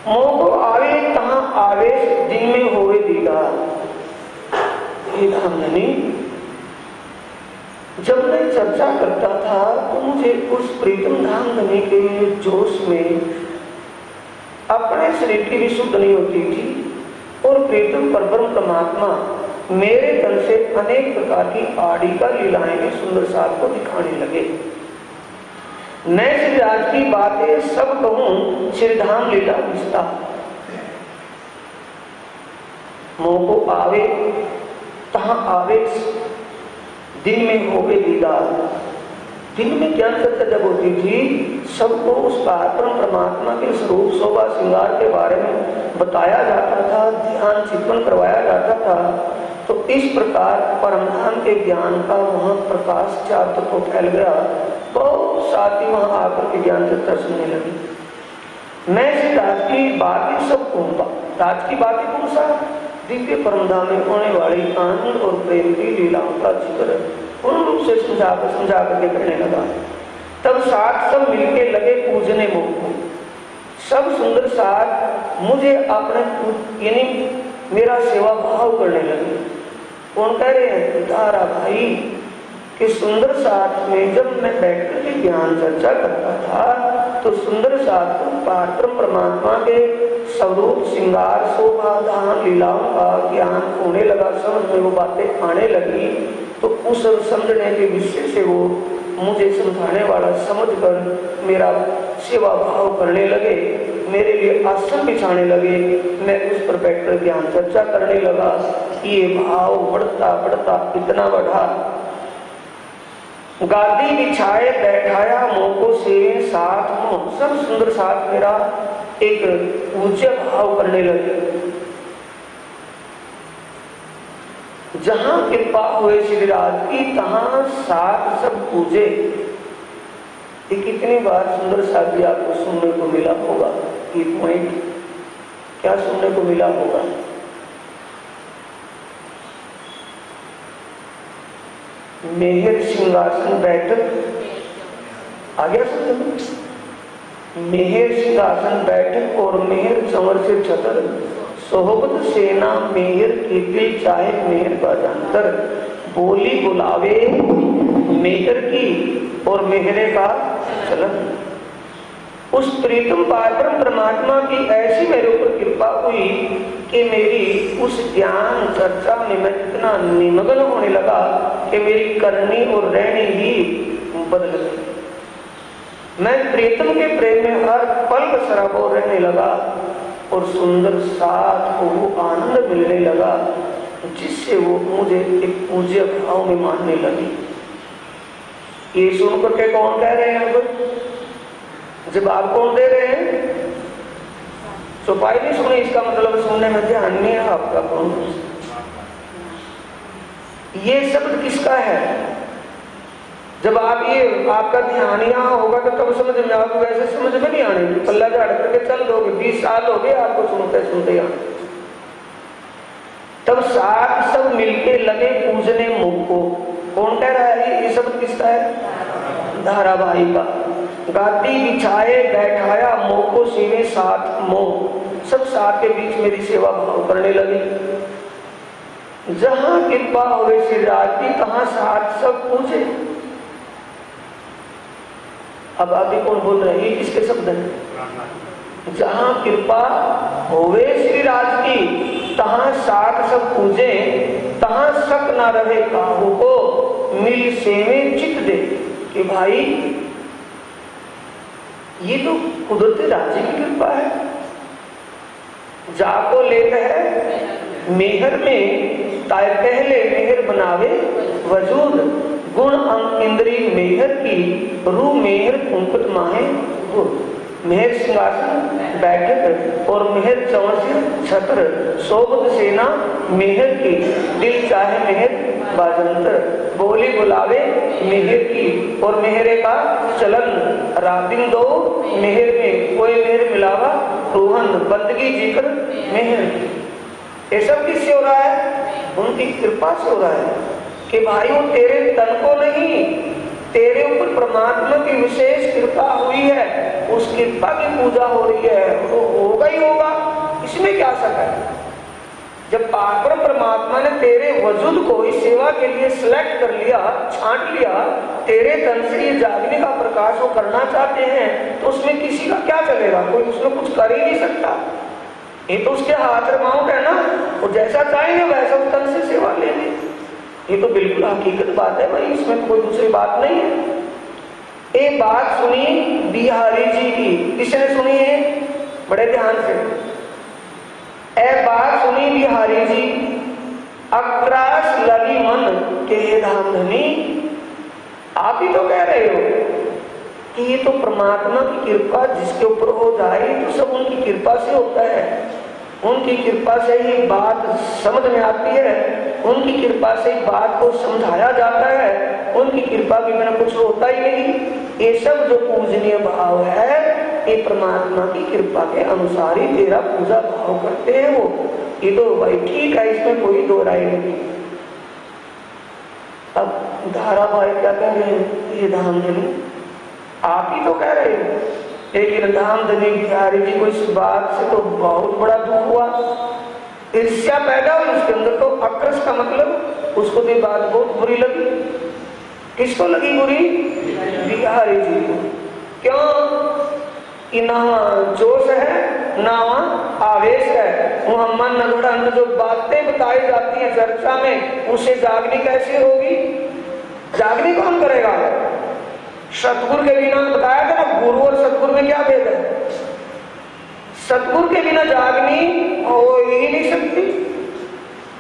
मोह को आवे तहां आवे, दिन में होवे दीदार। हमने जब मैं चर्चा करता था तो मुझे उस प्रीतम धाम धनी के जोश में अपने शरीर की भी शुद्ध नहीं होती थी, और प्रीतम परब्रह्म परमात्मा मेरे तन से अनेक प्रकार की आड़ी का लीलाएं भी सुंदर साथ को दिखाने लगे। मैं श्री राज की बातें सब कहूं, श्रीधाम लीला विस्तार। मोह को आवे तहां आवे, दिन में होवे दीदार। दिन में ज्ञान चर्चा जब होती थी, सबको उस परम परमात्मा के स्वरूप शोभा श्रृंगार के बारे में बताया जाता था, ध्यान चिंतन करवाया जाता था। तो इस प्रकार परमधाम के ज्ञान का वहां प्रकाश चारों को फैल गया। बहुत साथी वहां आकर के ज्ञान चर्चा सुनने लगी। मैं राज की बातें सब कहूंगा। राज की बातें कौन सा? दिव्य परमधाम में होने वाली आनंद और प्रेम की लीलाओं का जिक्र पूर्ण रूप से समझा करके करने लगा। तब साथ सब मिलके लगे पूजने मोह को। सब सुंदर साथ मुझे अपने यानी मेरा सेवा भाव करने लगे। कौन कह रहे हैं? तारा भाई कि सुंदर साथ में जब मैं बैठकर के ज्ञान चर्चा करता था तो सुंदर साथ को परम परमात्मा के स्वरूप श्रृंगार शोभा धाम लीलाओं का ज्ञान होने लगा, समझ में वो बातें आने लगी। तो उस समझने के विषय से वो मुझे समझाने वाला समझकर मेरा सेवा भाव करने लगे, मेरे लिए आसन बिछाने लगे। मैं उस पर बैठकर ज्ञान चर्चा करने लगा। ये भाव बढ़ता बढ़ता इतना बढ़ा, गादी बिछाए बैठाया मोह को सेवे साथ मोह। सब सुंदर साथ मेरा एक पूज्य भाव करने लगे। जहां कृपा हुए श्री राज की तहां साथ सब पूजे। ये कितनी बार सुंदर साथ भी आपको सुनने को मिला होगा। ये पॉइंट क्या सुनने को मिला होगा? मेहर सिंहासन बैठक आ गया समझ में? मेहर सिंहासन बैठक और मेहर चंवर से छतर, सोहबत सेना मेहर की दिल चाहे मेहर का जानतर। बोली बुलावे मेहर की और मेहरे का चलन। उस प्रीतम परम परमात्मा की ऐसी मेरे ऊपर कृपा हुई कि मेरी उस ज्ञान चर्चा में मैं इतना निमग्न होने लगा कि मेरी करनी और रहनी ही बदल गई। मैं प्रीतम के प्रेम में हर पल सराबोर रहने लगा और सुंदर साथ को वो आनंद मिलने लगा जिससे वो मुझे एक पूज्य भाव में मानने लगी। ये सुन करके कौन कह रहे हैं? अब जब आप कौन दे रहे हैं? चौपाई नहीं सुने, इसका मतलब सुनने में ध्यान नहीं है आपका। कौन? ये शब्द किसका है? जब आप ये आपका ध्यान यहाँ होगा तो कब समझ में आओगे? वैसे समझ में नहीं आने, पल्ला झाड़ करके चल दोगे। 20 साल हो गए आपको सुनते सुनते यहाँ। तब साथ सब मिलके लगे पूजने मुख को। कौन कह रहा है? ये शब्द किसका है? धारावाही का। गादी बिछाए बैठाया मोह को सीवे साथ मोह। सब साथ के बीच मेरी सेवा भाव करने लगे। जहां कृपा हुए श्री राज की तहां साथ सब पूजे। अब आगे कौन बोल रहे हैं? किसके शब्द हैं? जहां कृपा होवे श्री राज की तहां साथ सब पूजे। तहां शक ना रहे काहू को मिल सेवे चित दे। कि भाई ये तो कुदरती राज्य की कृपा है। जाको लेत है मेहर में ताय पहले मेहर बनावे वजूद। गुण अंग इंद्री मेहर की रू मेहर कुंकुट माहे गुण। मेहर सिंहासन बैठक और मेहर चंवर से छत्र। सोबत सेना मेहर की दिल चाहे मेहर बाजंतर। बोली बुलावे मेहर की और मेहरे का चलन। राबिन दो मेहर में कोई मेहर मिलावा रोहन। बंदगी जिक्र मेहर की। ये सब किससे हो रहा है? उनकी कृपा से हो रहा है कि भाई वो तेरे तन को नहीं, तेरे ऊपर परमात्मा की विशेष कृपा हुई है। उस कृपा की पूजा हो रही है, वो होगा ही होगा, इसमें क्या शक है? जब परम परमात्मा ने तेरे वजूद को इस सेवा के लिए सिलेक्ट कर लिया, छांट लिया, तेरे तन से ये जागने का प्रकाश वो करना चाहते हैं, तो उसमें किसी का क्या चलेगा? कोई उसमें कुछ कर ही नहीं सकता। ये तो उसके हाथ रमाउंट है ना, वो जैसा चाहेंगे वैसा उस तन से सेवा लेंगे। ये तो बिल्कुल हकीकत बात है भाई, इसमें तो कोई दूसरी बात नहीं है। एक बात सुनी बिहारी जी की, किसने सुनी है? बड़े ध्यान से। एक बात सुनी बिहारी जी, अक्रास लगी मन के धाम धनी। आप ही तो कह रहे हो कि ये तो परमात्मा की कृपा जिसके ऊपर हो जाए तो सब उनकी कृपा से होता है, उनकी कृपा से ही बात समझ में आती है, उनकी कृपा से ही बात को समझाया जाता है, उनकी कृपा के बिना कुछ होता ही नहीं। ये सब जो पूजनीय भाव है ये परमात्मा की कृपा के अनुसार ही तेरा पूजा भाव करते हैं वो। ये तो भाई ठीक है, इसमें कोई दो राय नहीं। अब धारावाहिक क्या कह रहे हैं? ये धामधनी आप ही तो कह रहे हो, लेकिन धामधनी बिहारी जी को इस बात से तो बहुत बड़ा दुख हुआ, ईर्ष्या पैदा हुई उसके अंदर। तो अक्रस का मतलब उसको भी बात बहुत बुरी लगी। किसको लगी बुरी? बिहारी जी को। क्यों? कि ना जोश है ना आवेश है। मोहम्मद नगड़ा में जो बातें बताई जाती हैं चर्चा में, उसे जागनी कैसे होगी? जागनी कौन करेगा? सतगुरु के बिना बताया था ना, गुरु और सतगुरु में क्या भेद है? सतगुरु के बिना जागनी हो ही नहीं सकती।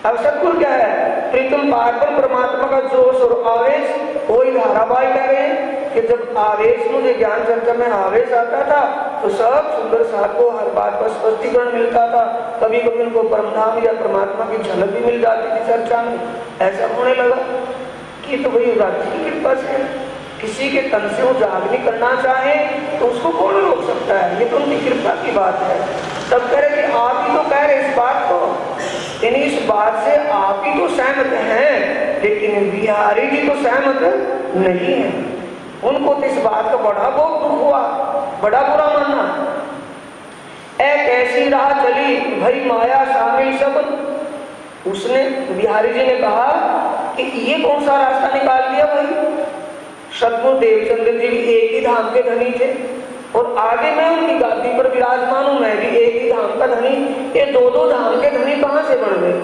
अब सतगुरु क्या है? प्रीतम पार्वन परमात्मा का जोश और आवेश। वही धारावाहिक कह रहे हैं कि जब आवेश, मुझे ज्ञान चर्चा में आवेश आता था तो सब सुंदर साथ को हर बात का स्पष्टीकरण मिलता था। कभी कभी उनको परमधाम या परमात्मा की झलक भी मिल जाती थी चर्चा में। ऐसा होने लगा कि तो वही राज्य की कृपा से किसी के तन से वो जागनी करना चाहे तो उसको कौन रोक सकता है? ये तो उनकी कृपा की बात है। तब कह रहे कि आप ही तो कह रहे इस बात को, यानी इस बात से आप ही तो सहमत हैं, लेकिन बिहारी जी तो सहमत नहीं है। उनको तो इस बात का बड़ा बहुत दुख हुआ, बड़ा बुरा माना। एक ऐसी राह चली भई माया शामिल सब। उसने, बिहारी जी ने कहा कि ये कौन सा रास्ता निकाल दिया भाई? सतगुरु देवचंद्र जी भी एक ही धाम के धनी थे और आगे मैं उनकी गादी पर विराजमान हूं, मैं भी एक ही धाम का धनी। ये दो दो धाम के धनी कहां से बन गए?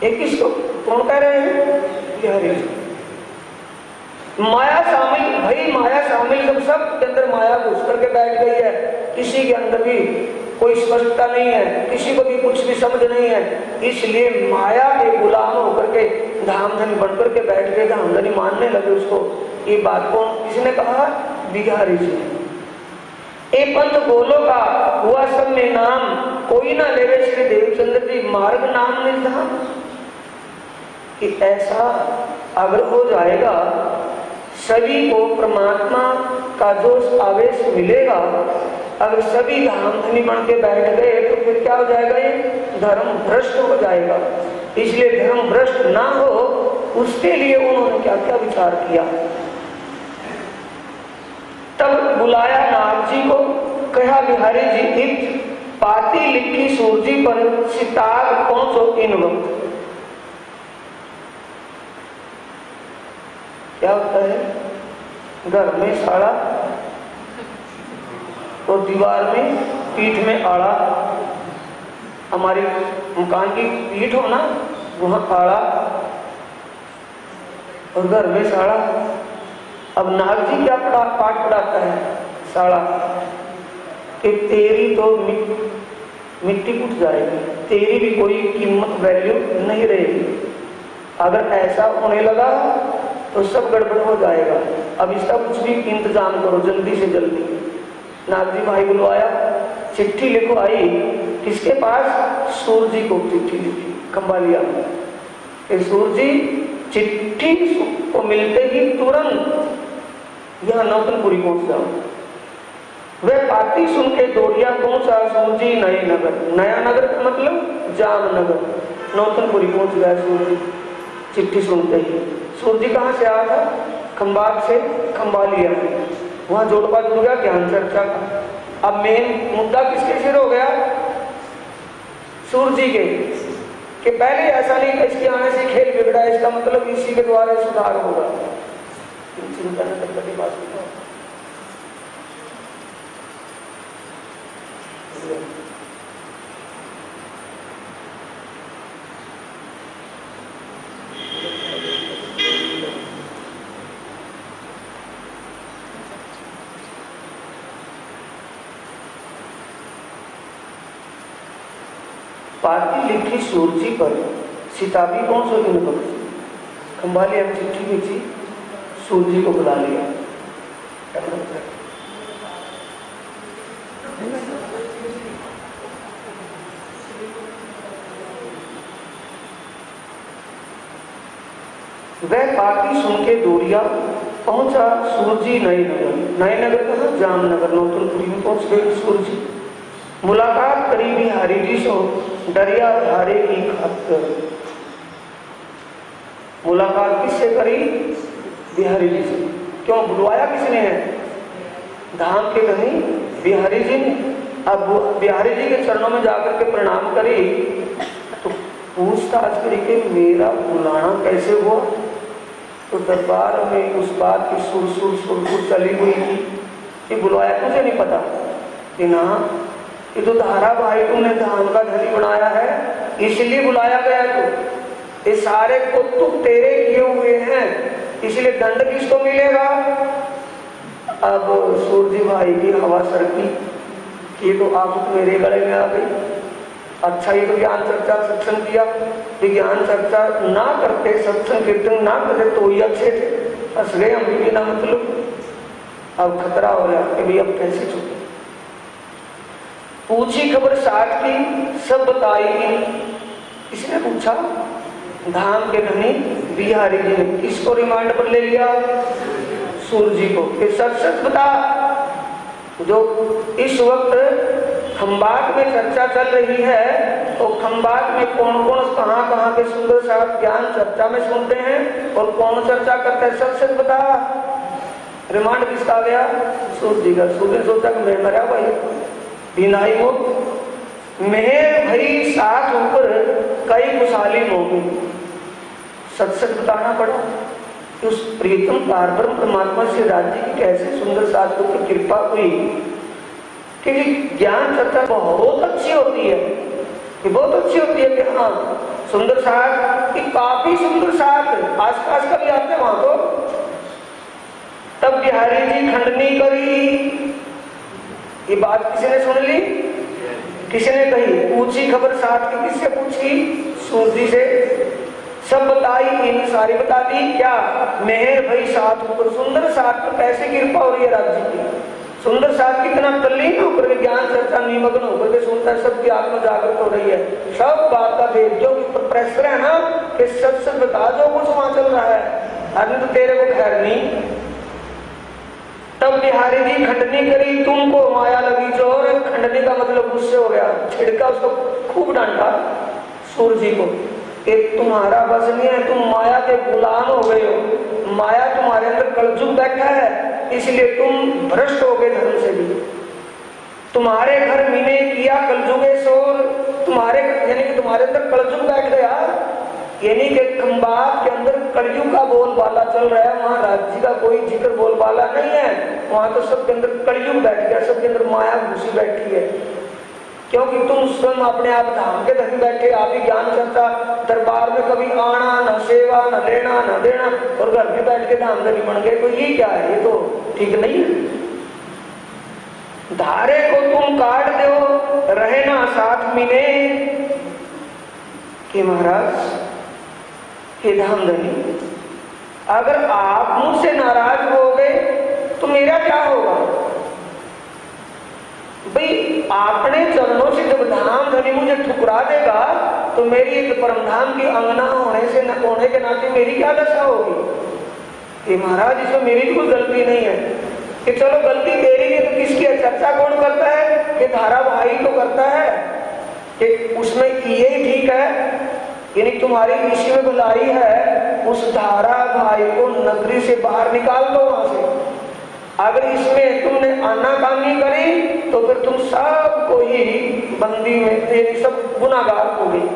एक किसको कौन कह रहे हैं? बिहारी जी। माया शामिल, भाई माया शामिल जब सब के अंदर माया घुस करके बैठ गई है, किसी के अंदर भी कोई स्पष्टता नहीं है, किसी को भी कुछ भी समझ नहीं है, इसलिए माया के गुलाम होकर के धामधनी बनकर के बैठ गए, धामधनी मानने लगे उसको। ये बात को किसने कहा? बिहारी जी। ए पंथ बोलो का हुआ सब में नाम, कोई ना लेवे श्री देवचंद्र जी मार्ग नाम निर्धाम। कि ऐसा अगर हो जाएगा, सभी को परमात्मा का जो आवेश मिलेगा, अगर सभी धामधनी बन के बैठ गए तो फिर क्या हो जाएगा? ये धर्म भ्रष्ट हो जाएगा। इसलिए धर्म भ्रष्ट ना हो उसके लिए उन्होंने क्या क्या विचार किया। तब बुलाया नाग जी को, कहा बिहारी जी इत पाती लिखी सूरजी पर सितार पहुंचो इन वक्त। क्या होता है? घर में साड़ा और दीवार में पीठ में आड़ा। हमारी मकान की पीठ हो ना, वहां आड़ा और घर में साड़ा। अब नाग जी क्या पाठ पढ़ाता है? साड़ा कि तेरी तो मिट्टी उठ जाएगी, तेरी भी कोई कीमत वैल्यू नहीं रहेगी। अगर ऐसा होने लगा तो सब गड़बड़ हो जाएगा। अब इसका कुछ भी इंतजाम करो जल्दी से जल्दी। नाग जी भाई बुलवाया, चिट्ठी लिखो। आई किसके पास? सूर्य जी को चिट्ठी लिखी खंबालिया में। सूर्य जी चिट्ठी को मिलते ही तुरंत यहाँ नौतनपुरी पहुंच जाओ। वह पाती सुन के दौड़िया पहुंचा सूर्य जी नए नगर। नया नगर का मतलब जामनगर। नौतनपुरी पहुंच गया सूर्य जी चिट्ठी सुनते ही। सूर्य जी कहाँ से आया था? खंबात से, खंबालिया। वहां जोड़पा जुड़ गया ज्ञान चर्चा का। अब मेन मुद्दा किसके सिर हो गया? सूर्य जी के। कि पहले ऐसा नहीं कि इसके आने से खेल बिगड़ा, इसका मतलब इसी के द्वारा सुधार होगा। चिंता न करने की बात पाती लिखी सूरजी पर सिताबी कौन सो दिन पर खंबाली हम चिट्ठी भेजी, सूरजी को बुला लिया। वह पाती सुन के दूरिया पहुंचा सूरजी नई नगर। नई नगर कहा? जामनगर, नौतनपुरी में पहुंच गए सूरजी। मुलाकात करी बिहारी जी सो डरिया धारे की खातर। मुलाकात किससे करी? बिहारी जी से। क्यों बुलवाया किसने है? धाम के धनी बिहारी जी ने। अब बिहारी जी के चरणों में जाकर के प्रणाम करी तो पूछताछ करी कि मेरा बुलाना कैसे हुआ। तो दरबार में उस बात की सुर चली हुई थी कि बुलवाया तुझे नहीं पता कि ना, ये तो धारा भाई तुमने धाम का धनी बनाया है इसलिए बुलाया गया। तो ये सारे को तुम तेरे किए हुए हैं इसलिए दंड किसको मिलेगा? अब सूरजी भाई की हवा सरकी कि तो आप मेरे गले में आ गई। अच्छा ही तो ज्ञान चर्चा सत्संग किया, ज्ञान चर्चा ना करते, सत्संग कीर्तन ना करते तो ही अच्छे थे। हंस गए हम भी ना, मतलब अब खतरा हो रहा कि भाई अब कैसे छूटे। पूछी खबर साथ की सब बताई। इसने पूछा धाम के धनी बिहारी जी ने। किसको रिमांड पर ले लिया? सूरजी को। सच सच बता, जो इस वक्त खंबात में चर्चा चल रही है तो खंबात में कौन कौन कहाँ के सुंदर साथ ज्ञान चर्चा में सुनते हैं और कौन चर्चा करते हैं? सच सच बता। रिमांड किसका गया? सूरजी का। सूरज ने सोचा कि मैं मरा भाई बिनाई हो मेहर भई साथ ऊपर कई खुशहाली होगी। सच सच बताना पड़ा कि उस प्रीतम कारब्रह्म परमात्मा से राज्य की कैसे सुंदर साथ ऊपर कृपा हुई कि ज्ञान चर्चा बहुत अच्छी होती है, कि बहुत अच्छी होती है कि हाँ सुंदर साथ, कि काफी सुंदर साथ आसपास का भी आते वहां। तो तब बिहारी जी खंडनी करी। ये बात किसी ने सुन ली? किसने कही? पूछी खबर साथ की। किससे पूछी? सूरजी से। सब बताई, इन सारी बता दी। क्या? मेहर भई साथ ऊपर, सुंदर साथ पर कैसे कृपा हो रही है राज्य की। सुंदर साथ कितना तल्लीन होकर के ज्ञान चर्चा निमग्न होकर के सुनता है, सबकी आत्मा जागृत हो रही है। सब बात का भेद जो प्रेशर है ना कि सच सच बता जो कुछ वहां चल रहा है, आदमी तो तेरे को खैर नहीं। तब बिहारी जी खंडनी करी, तुमको माया लगी जोर। खंडनी का मतलब गुस्से हो गया, छिड़का उसको, खूब डांटा सूरजी को कि तुम्हारा बस नहीं है, तुम माया के गुलाम हो गए हो। माया तुम्हारे अंदर कलजुग बैठा है इसलिए तुम भ्रष्ट हो गए धर्म से भी। तुम्हारे घर मीने किया कलजुगे शोर। तुम्हारे यानी कि तुम्हारे अंदर कलजुग बैठ गया, यानी कि खंबात के अंदर कलयुग का बोलबाला चल रहा है। वहां राज्य का कोई जिक्र बोलबाला नहीं है, वहां तो सबके अंदर कलयुग बैठ गया, सबके अंदर माया घुसी बैठी है। क्योंकि तुम स्वयं अपने आप धाम के धनी बैठे, आप ही ज्ञान चर्चा दरबार में कभी आना न सेवा न लेना न देना, और घर में बैठ के धाम धनी बन गए। तो ये क्या है? ये तो ठीक नहीं है। धारे को तुम काट दो रहे ना साथ मिले कि महाराज हे धाम धनी, अगर आप मुझसे नाराज हो गए तो मेरा क्या होगा? भाई अपने चरणों से जब धाम धनी मुझे ठुकरा देगा तो मेरी एक परमधाम की अंगना होने के नाते मेरी क्या दशा होगी? कि महाराज इसमें मेरी कोई गलती नहीं है। कि चलो गलती तेरी है तो किसकी है? चर्चा कौन करता है? कि धारा भाई तो करता है कि उसमें ये ठीक है, यानी तुम्हारी इसी में भलाई है, उस धारा भाई को नगरी से बाहर निकाल दो वहां से। अगर इसमें तुमने आनाकानी करी तो फिर तुम सबको ही बंदी में सब गुनाहगार हो गई।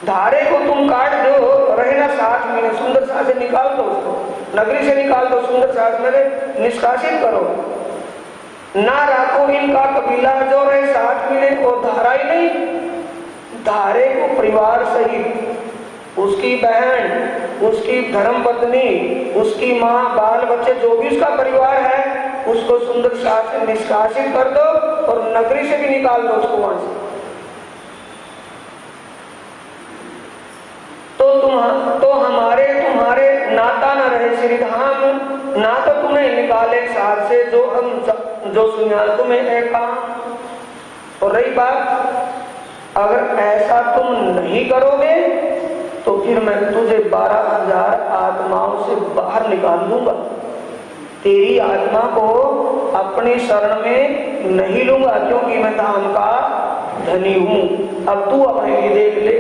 धारे को तुम काट दो रहना साथ में, सुंदर साथ से निकाल दो उसको, नगरी से निकाल दो, सुंदर साथ में निष्कासित करो। ना राखो इनका कबीला जो रहे साथ मिले, और धारा ही नहीं, धारे को परिवार सहित उसकी बहन, उसकी धर्मपत्नी, उसकी माँ, बाल बच्चे, जो भी उसका परिवार है उसको सुंदर साथ से निष्कासित कर दो और नगरी से भी निकाल दो उसको वहां से। तो हमारे तुम्हारे नाता न रहे श्री धाम, ना तो तुम्हें निकाले साथ से जो सुनिया तुम्हें है काम। और रही बात, अगर ऐसा तुम नहीं करोगे तो फिर मैं तुझे 12,000 आत्माओं से बाहर निकाल दूंगा। तेरी आत्मा को अपनी शरण में नहीं लूंगा, क्योंकि मैं धाम का धनी हूं। अब तू अपने लिए देख ले।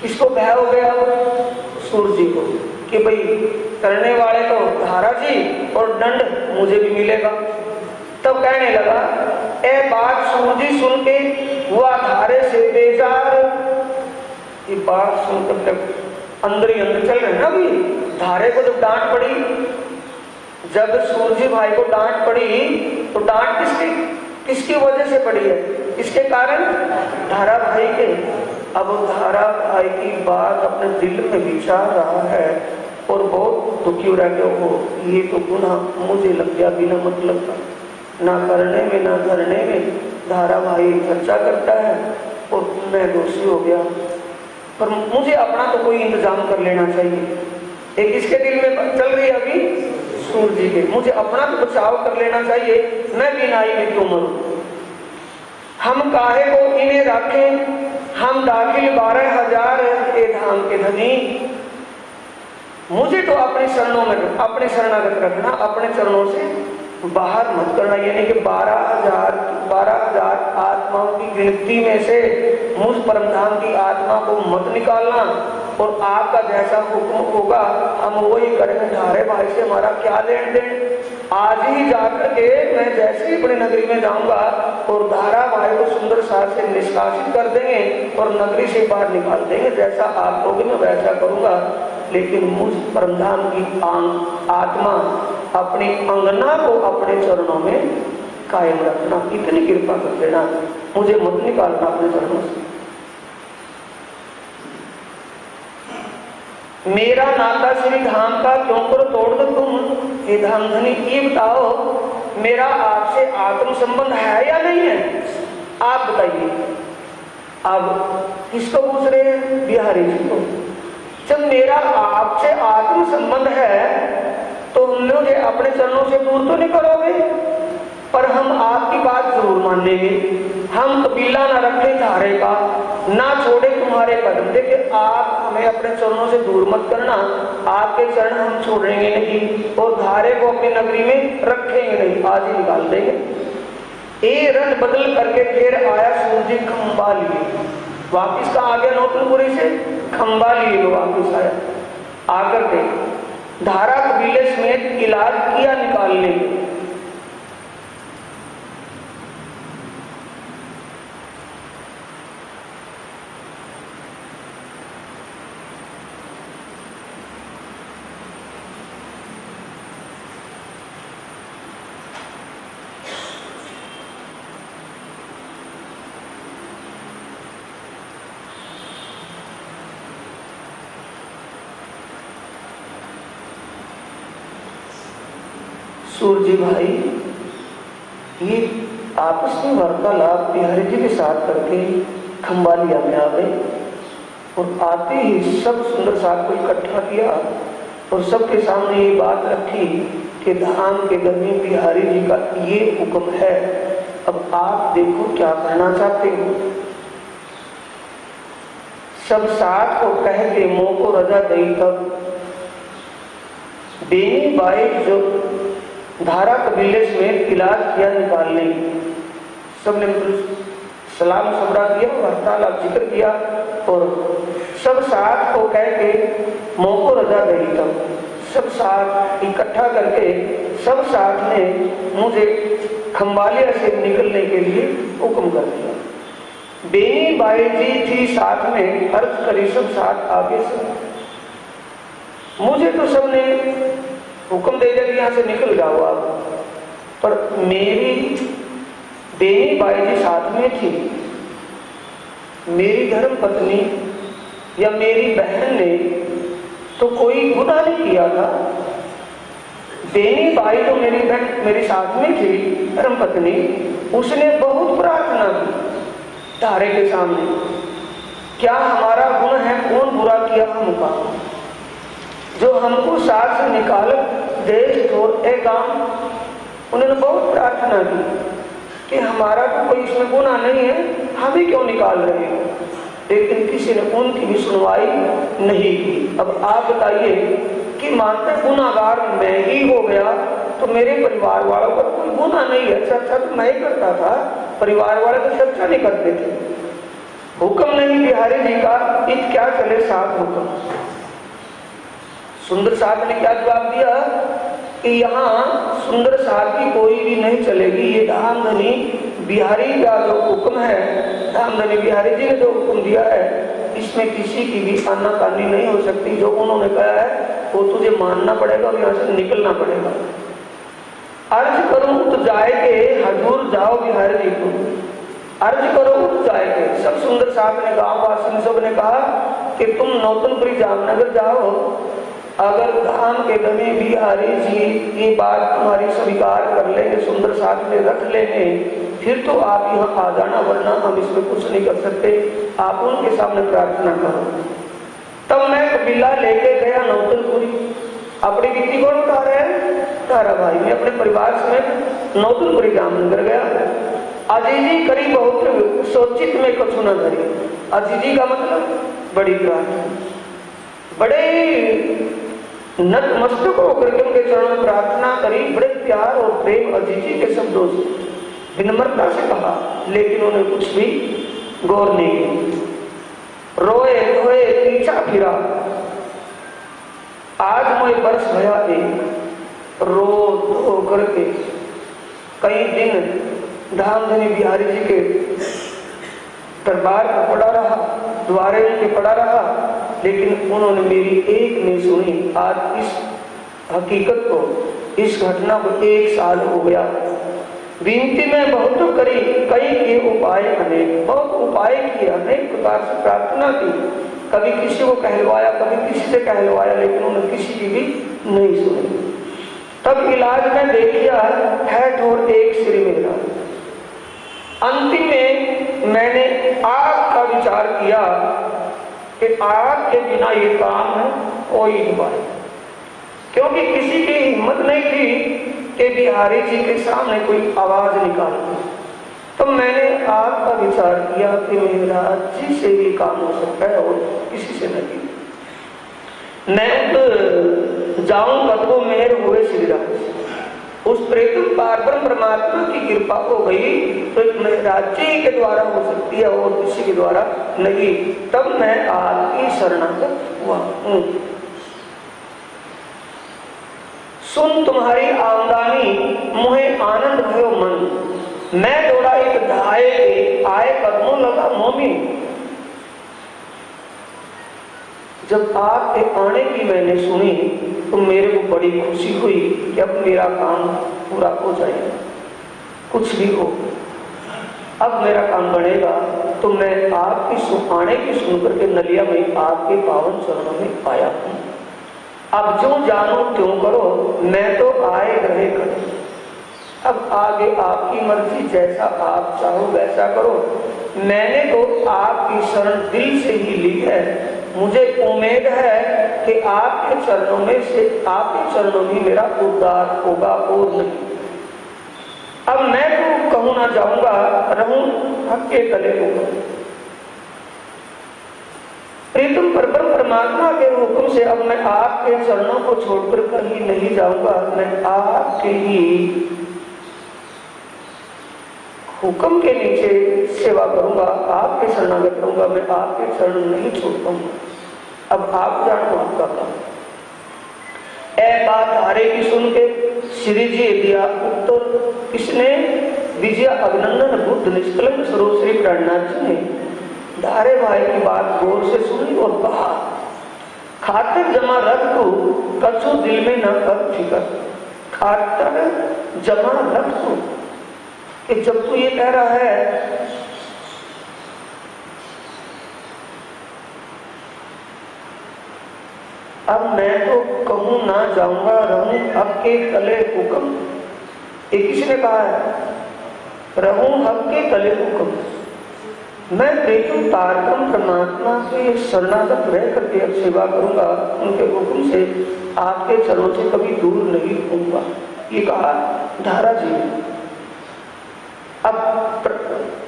किसको कहा हो गया? सूर्य जी को, कि भाई करने वाले तो धारा जी और दंड मुझे भी मिलेगा। तब कहने लगा, ए बात सूर्य जी सुन के हुआ धारे से बेजार। ये बात सुनकर अंदर ही अंदर चल रहे ना अभी। धारे को जब डांट पड़ी, जब सूर्य भाई को डांट पड़ी, तो डांट किसकी वजह से पड़ी है? इसके कारण धारा भाई के। अब धारा भाई की बात अपने दिल में विचार रहा है और बहुत दुखी हो रहा है कि वो ये तो गुनाह मुझे लग गया बिना मतलब का, ना करने में ना धरने में धारा भाई खर्चा करता है और मैं दोषी हो गया। पर मुझे अपना तो कोई इंतजाम कर लेना चाहिए। एक इसके दिल में चल रही है अभी सूर्य जी के, मुझे अपना तो बचाव कर लेना चाहिए, मैं बिनाई में क्यों मरूं। हम काहे को इन्हें रखें, हम दाखिल 12,000 ए धाम के धनी। मुझे तो अपने शरणों में, अपने शरणागत रखना, अपने चरणों से बाहर मत करना। यानी कि 12,000 आत्माओं की गिनती में से मुझ परमधाम की आत्मा को मत निकालना, और आपका जैसा हुक्म होगा हम वही करेंगे। धारे भाई से हमारा क्या लेन देन। आज ही जाकर के मैं जैसे ही अपनी नगरी में जाऊंगा और धारा भाई को सुंदर साथ से निष्कासित कर देंगे और नगरी से बाहर निकाल देंगे। जैसा आप लोग मैं वैसा करूंगा, लेकिन मुझ परमधाम की आत्मा अपनी अंगना को अपने चरणों में कायम रखना। इतनी कृपा कर देना, मुझे मत निकालना अपने चरणों से। मेरा नाता श्री धाम का क्यों कर तोड़ दो तुम, हे धाम धनी। ये बताओ, मेरा आपसे आत्म संबंध है या नहीं है? आप बताइए। अब किसको पूछ रहे हैं? बिहारी जी को। जब मेरा आपसे आत्म संबंध है तो मुझे अपने चरणों से दूर तो नहीं करोगे, पर हम आपकी बात जरूर मान लेंगे। हम कबीला न रखें धारे का, ना छोड़े तुम्हारे कदम। देखिए, आप हमें अपने चरणों से दूर मत करना, आपके चरण हम छोड़ेंगे नहीं और धारे को अपनी नगरी में रखेंगे नहीं, आज ही निकाल देंगे। ये रंग बदल करके फिर आया सूर्य खंबा लिए, वापिस का आ गया नौतनपुरी से, खंबा लिए वापिस आया। आकर के धारा कबीले समेत इलाज किया निकालने। सूर्य भाई ये आपस में वार्तालाप बिहारी जी के साथ करके खंबालिया में आ गए और आते ही सब सुंदर साथ को इकट्ठा किया और सबके सामने ये बात रखी कि धाम के धनी बिहारी जी का ये हुक्म है, अब आप देखो क्या करना चाहते हो। सब साथ को कह के मोह को रजा दई, तब बेनी बाई जो धारा कबीले में इलाज किया निकालने। सबने सलाम सबरा किया, वार्तालाप जिक्र किया और सब साथ को कह के मोह को रजा गई। तब सब साथ इकट्ठा करके सब साथ ने मुझे खंबालिया से निकलने के लिए हुक्म कर दिया। बेनी बाई जी थी साथ में, अर्ज करी सब साथ आगे से। मुझे तो सबने हुक्म दे दिया कि यहाँ से निकल जाओ आप, पर मेरी बेनी बाई जी साथ में थी। मेरी धर्म पत्नी या मेरी बहन ने तो कोई गुनाह नहीं किया था। बेनी बाई तो मेरी बहन मेरे साथ में थी, धर्म पत्नी, उसने बहुत प्रार्थना की धारे के सामने, क्या हमारा गुण है, कौन किया हमका, जो हमको साथ से निकाल देश छोड़ ए गांव। उन्होंने बहुत प्रार्थना की कि हमारा तो कोई इसमें गुनाह नहीं है, हम ही क्यों निकाल रहे हो, लेकिन किसी ने उनकी भी सुनवाई नहीं की। अब आप बताइए कि मानते गुनाहगार मैं ही हो गया तो मेरे परिवार वालों का कोई गुनाह नहीं है, चर्चा तो मैं ही करता था, परिवार वाले तो चर्चा नहीं करते थे। हुक्म नहीं बिहारी जी का, इत क्या चले साथ हुक्म। सुंदर साहब ने क्या जवाब दिया कि यहाँ सुंदर साहब की कोई भी नहीं चलेगी, ये धामधनी बिहारी का जो हुक्म है, धामधनी बिहारी जी ने जो हुक्म दिया है, इसमें किसी की भी आनाकानी नहीं हो सकती। जो उन्होंने कहा है वो तुझे मानना पड़ेगा और यहाँ से निकलना पड़ेगा। अर्ज करूं तो जाएंगे हजूर जाओ बिहारी जी को, अर्ज करो तो जाएंगे। सब सुंदर साहब ने, गांव वासी सब ने कहा कि तुम नौतनपुरी जामनगर जाओ, अगर धाम के धनी बिहारी जी की बात तुम्हारी स्वीकार कर लेंगे, सुंदर साथ में रख लेंगे, फिर तो आप यहाँ आ जाना, वरना हम इसमें कुछ नहीं कर सकते। आप उनके सामने प्रार्थना करो। तब मैं कबीला लेके गया नौतनपुरी। अपनी गिट्टी कौन उठा रहे हैं? तारा भाई। मैं अपने परिवार समेत नौतनपुरी जामनगर गया। अजीजी करी बहुत सोचित में कछु न धरी। अजीजी का मतलब बड़ी प्रार्थना, बड़े नतमस्तक होकर के उनके चरणों में प्रार्थना करी, बड़े प्यार और प्रेम अजीजी के शब्दों से विनम्रता से कहा, लेकिन उन्हें कुछ भी गौर नहीं किया। रोए रोए पीछा फिरा, आज मोए बरस भया एक, रो धो करके कई दिन धामधनी बिहारी जी के दरबार में पड़ा रहा, द्वारे उनके पड़ा रहा, लेकिन उन्होंने मेरी एक नहीं सुनी। आज इस हकीकत को, इस घटना को 1 साल हो गया। विनती में बहुत करी, कई के उपाय अनेक, बहुत उपाय किए, अनेक प्रकार से प्रार्थना की, कभी किसी को कहलवाया, कभी किसी से कहलवाया, लेकिन उन्होंने किसी की भी नहीं सुनी। तब इलाज में देखिया है ठोर एक श्री मेरा। अंतिम में मैंने आग का विचार किया कि आग के बिना ये काम है कोई नहीं पाए, क्योंकि किसी की हिम्मत नहीं थी कि बिहारी जी के सामने कोई आवाज निकाल दे। तो मैंने आग का विचार किया कि मेरा जी से भी काम हो सकता है और किसी से नहीं। मैं जाऊं कदमों मेहर हुए श्री राज। उस प्रेतम पार्वन परमात्मा की कृपा हो गई तो राज्य ही के द्वारा हो सकती है और किसी के द्वारा नहीं। तब मैं आपकी शरणागत हुआ हूं। सुन तुम्हारी आमदनी मुहे आनंद भयो मन, मैं दौड़ा एक ढाए के आए कदमों लगा मोमिन। जब आपके आने की मैंने सुनी तो मेरे को बड़ी खुशी हुई कि अब मेरा काम पूरा हो जाएगा, कुछ भी हो अब मेरा काम बनेगा। तो मैं आपकी आने की सुनकर के नलिया में आपके पावन चरणों में आया हूँ। अब जो जानो त्यों करो, मैं तो आए रहे करो। अब आगे आपकी मर्जी, जैसा आप चाहो वैसा करो। मैंने तो आपकी शरण दिल से ही ली है। मुझे उम्मीद है कि आपके चरणों में से, आपके चरणों में मेरा उद्धार होगा और नहीं। अब मैं तो कहूँ ना जाऊंगा, रहूं हक के तले होगा। प्रीतम परमात्मा के हुक्म से अब मैं आपके चरणों को छोड़कर कहीं नहीं जाऊंगा। मैं आपके ही हुक्म के नीचे सेवा करूंगा, आपके शरणागत रहूंगा। मैं आपके चरण नहीं छोड़ पाऊंगा। अब आप जानो आपका काम। ए बात हारे की सुन के श्री जी दिया उत्तर। इसने विजय अभिनंदन बुद्ध निष्कलंक स्वरूप श्री प्राणनाथ जी ने धारे भाई की बात गौर से सुनी और कहा, खातिर जमा रख तू कछु दिल में न कर फिकर। खातिर जमा रख तू, कि जब तू ये कह रहा है अब मैं तो कहूं ना जाऊंगा, रहूं हक के तले हुक्म। एक किसी ने कहा है रहूं हक के तले हुक्म। मैं प्रेतम तारकम परमात्मा से शरणागत रह करके अब सेवा करूंगा, उनके हुक्म से आपके चरणों से कभी दूर नहीं होऊंगा। ये कहा धारा जी ने। अब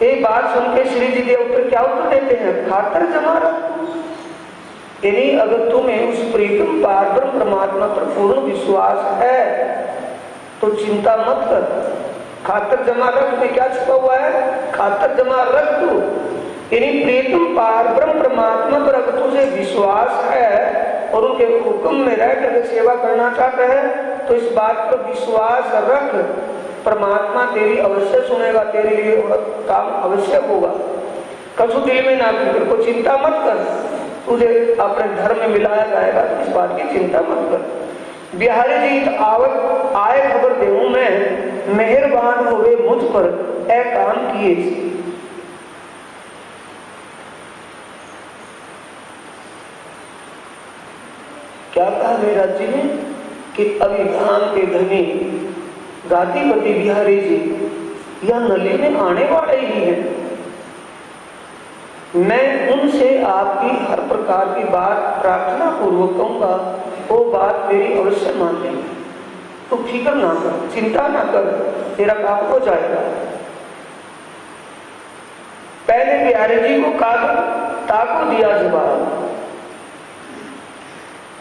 एक बात सुन के श्री जी देव उत्तर क्या उत्तर देते हैं? खातर जमा रख। यानी अगर तुम्हें उस प्रीतम पारब्रह्म परमात्मा पर पूर्ण विश्वास है तो चिंता मत कर। खातर जमा रख में क्या छुपा हुआ है? खातर जमा रख तू, यानी प्रीतम पारब्रह्म परमात्मा पर अगर तुझे विश्वास है और उनके हुक्म में रह करके सेवा करना चाहते हैं तो इस बात पर विश्वास रख, परमात्मा तेरी अवश्य सुनेगा, तेरे लिए काम अवश्य होगा। कछु दिल में ना फिक्र को, चिंता मत कर, तुझे अपने धर्म में मिलाया जाएगा, तो इस बात की चिंता मत कर। बिहारी जी आवत आए खबर देऊं मैं, मेहरबान होवे मुझ पर ए काम किए। क्या कहा महाराज जी ने कि अभी धाम के धनी गादीपति बिहारी जी या नली में आने वाले ही हैं। मैं उनसे आपकी हर प्रकार की बात प्रार्थना पूर्वक कहूंगा, वो बात मेरी अवश्य मान लेंगे। तो फिक्र ना कर, चिंता ना कर, तेरा काम हो जाएगा। पहले बिहारी जी को ताको दिया जवाब।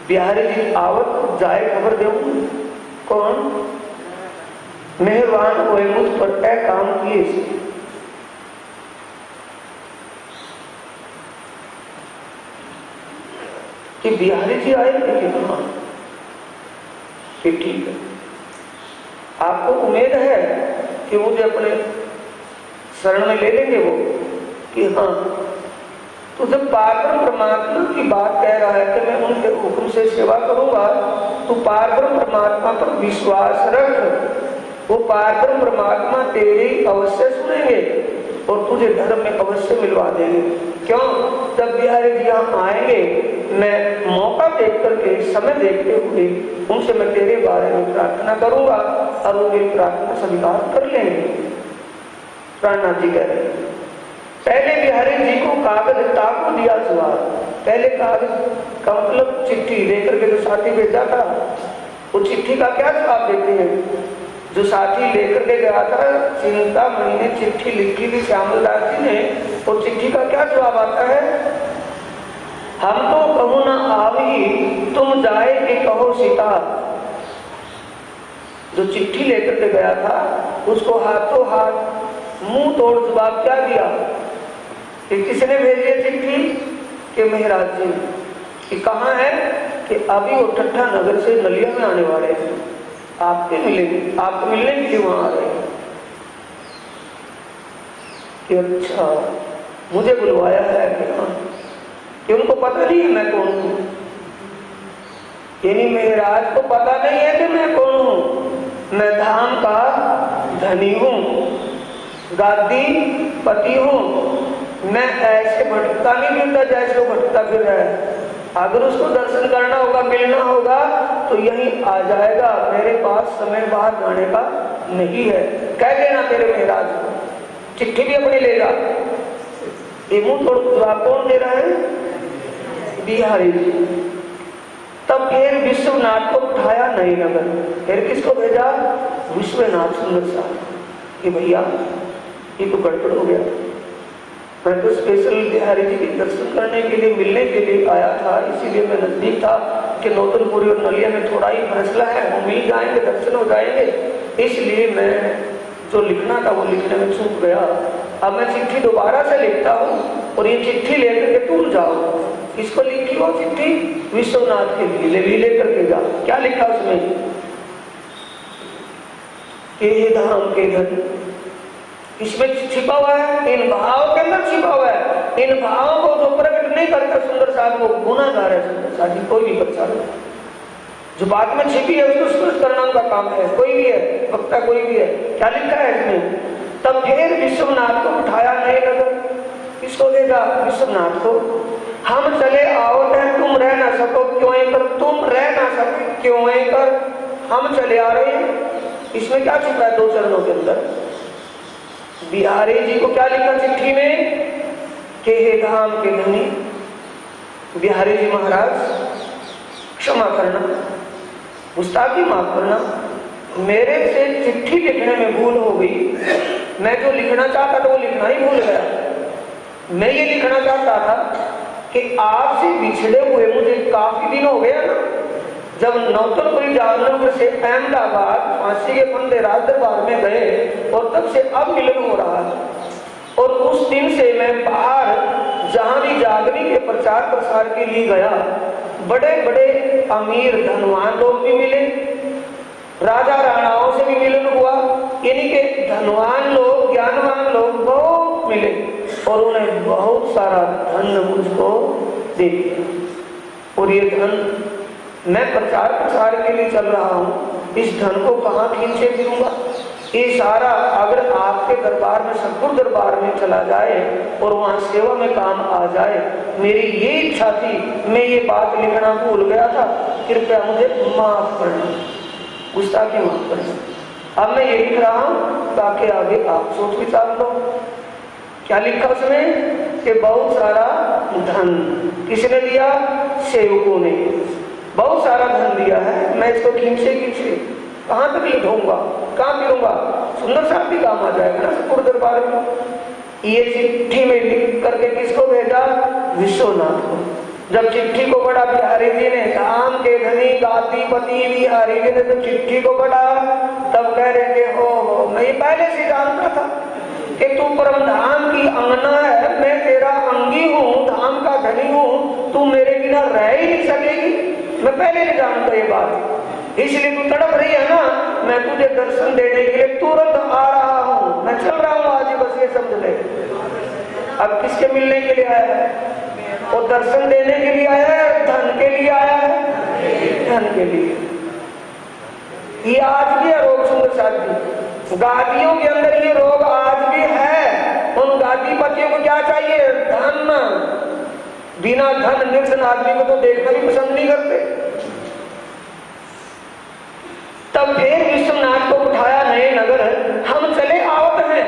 बिहारी जी आवत जाए खबर दे। कौन? मेहरबान हुए मुझ पर ए काम किए। कि बिहारी जी आए, लेकिन हाँ ठीक है, आपको उम्मीद है कि मुझे अपने शरण में ले लेंगे वो? कि हाँ, तो जब पारब्रह्म परमात्मा की बात कह रहा है कि मैं उनके हुक्म से सेवा करूंगा, तो पारब्रह्म परमात्मा पर विश्वास रख, वो पारब्रह्म परमात्मा तेरी अवश्य सुनेंगे और तुझे धर्म में अवश्य मिलवा देंगे। क्यों? जब बिहारी जी यहाँ आएंगे, मैं मौका देख करके, समय देखते हुए उनसे मैं तेरे बारे में प्रार्थना करूंगा और वो मेरी प्रार्थना स्वीकार कर लेंगे। प्राणनाथ जी कह रहे हैं पहले बिहारी जी को कागज ताको दिया जवाब। पहले कागज का मतलब चिट्ठी लेकर के जो साथी भेजा था, वो चिट्ठी का क्या जवाब देते हैं? जो साथी लेकर के गया था, चिंतामणि ने चिट्ठी लिखी थी श्यामलदास जी ने, और चिट्ठी का क्या जवाब आता है? हम तो कहूँ ना आवी, तुम जाए कि कहो सीता। जो चिट्ठी लेकर के गया था उसको हाथों हाथ मुंह तोड़ जवाब क्या दिया कि किसने भेजी है चिट्ठी? कि महाराज जी। कि कहाँ है? कि अभी वो ठट्ठा नगर से नलिया में आने वाले हैं, आपके मिलेंगे, आपको मिलने के लिए वहां आ रहे हैं। कि अच्छा, मुझे बुलवाया है कि हाँ, कि उनको पता नहीं है मैं कौन हूं। यानी महाराज को पता नहीं है कि मैं कौन हूं। मैं धाम का धनी हूं, गादी पति हूं। मैं ऐसे भटकता नहीं फिरता जैसे वो भटकता फिर रहा है। अगर उसको दर्शन करना होगा, मिलना होगा तो यहीं आ जाएगा। मेरे पास समय बाहर जाने का नहीं है। कह देना तेरे महाराज को, चिट्ठी भी अपनी लेगा। ये मुंह तोड़ जवाब कौन दे रहा है? बिहारी जी। तब फिर विश्वनाथ को उठाया नई नगर। फिर किसको भेजा? विश्वनाथ सुंदर साहब। कि भैया ये तो गड़बड़ हो गया, मैं तो स्पेशल बिहारी जी के दर्शन करने के लिए, मिलने के लिए आया था, इसीलिए मैं नजदीक था कि नौतनपुरी और नलिया में थोड़ा ही फैसला है, वो मिल जाएंगे, दर्शन हो जाएंगे, इसलिए मैं जो लिखना था वो लिखने में चूक गया। अब मैं चिट्ठी दोबारा से लिखता हूँ और ये चिट्ठी लेकर के तुम जाओ। किसको लिखी वो चिट्ठी? विश्वनाथ के लिए लेकर के जाओ। क्या लिखा उसमें? कि धाम के धन। इसमें छिपा हुआ है, इन भाव के अंदर छिपा हुआ है। इन भावों को जो प्रकट नहीं करता सुंदर साहब, वो गुनाहगार है। सुंदर साहब जी कोई भी बच्चा है, जो बात में छिपी है उसको स्पष्ट करना उनका काम है। कोई भी है, वक्ता कोई भी है। क्या लिखा है इसमें? तब फिर विश्वनाथ को उठाया नए नगर। किसको देगा? विश्वनाथ को। हम चले आवत है, तुम रह ना सको क्यों कर, तुम रह ना सको क्यों कर, हम चले आ रहे हैं। इसमें क्या छिपा है? दो चरणों के अंदर बिहारी जी को क्या लिखा चिट्ठी में? कि हे धाम के धनी बिहारी जी महाराज, क्षमा करना, गुस्ताखी माफ करना, मेरे से चिट्ठी लिखने में भूल हो गई। मैं जो लिखना चाहता था वो लिखना ही भूल गया। मैं ये लिखना चाहता था कि आपसे बिछड़े हुए मुझे काफी दिन हो गया ना। जब नौतनपुरी जामनगर से अहमदाबाद फांसी के फंदे राज दरबार में गए और तब से अब मिलन हो रहा है। और उस दिन से मैं बाहर जहां भी जागने के प्रचार प्रसार के लिए गया, बड़े बड़े अमीर धनवान लोग भी मिले, राजा राणाओं से भी मिलन हुआ, यानी कि धनवान लोग, ज्ञानवान लोग बहुत मिले और उन्हें बहुत सारा धन मुझको दे दिया। और ये धन मैं प्रचार प्रसार के लिए चल रहा हूँ, इस धन को कहाँ खींचे फिरूंगा? ये सारा अगर आपके दरबार में, सतगुरु दरबार में चला जाए और वहाँ सेवा में काम आ जाए। मेरी ये इच्छा थी, मैं ये बात लिखना भूल गया था, कृपया मुझे माफ करना, गुस्ताखी माफ करना। अब मैं ये लिख रहा हूँ ताकि आगे आप सोच विचार लो। क्या लिखा उसमें कि बहुत सारा धन किसने दिया? सेवकों ने बहुत सारा धन दिया है। मैं इसको खींचे खींचे कहाँ तक लिखूंगा, कहाँ फिरूंगा? सुंदर साहब भी काम आ जाएगा ना सतगुरु दरबार में। ये चिट्ठी में लिख करके किसको भेजा? विश्वनाथ को। जब चिट्ठी को पढ़ा बिहारी जी ने, धाम के धनी गादीपति बिहारी जी ने जब चिट्ठी को पढ़ा, तब कह रहे थे हो मैं ये पहले से जानता था कि तू परम धाम की अंगना है, मैं तेरा अंगी हूँ, धाम का धनी हूँ, तू मेरे बिना रह ही नहीं सकेगी। मैं पहले नहीं जानता ये बात, इसलिए तू तड़प रही है ना। मैं तुझे दर्शन देने के लिए तुरंत आ रहा हूँ, मैं चल रहा हूँ आज, बस ये समझ ले। अब किसके मिलने के लिए आया है? वो दर्शन देने के लिए आया है, धन के लिए आया है? धन के लिए। ये आज भी है रोग सुंदर साथी, गादियों के अंदर ये रोग आज भी है। उन गादीपतियों को क्या चाहिए? धन। बिना धन निर्धन आदमी को तो देखना भी पसंद नहीं करते। तब फिर विश्वनाथ को उठाया नए नगर, हम चले आवत हैं।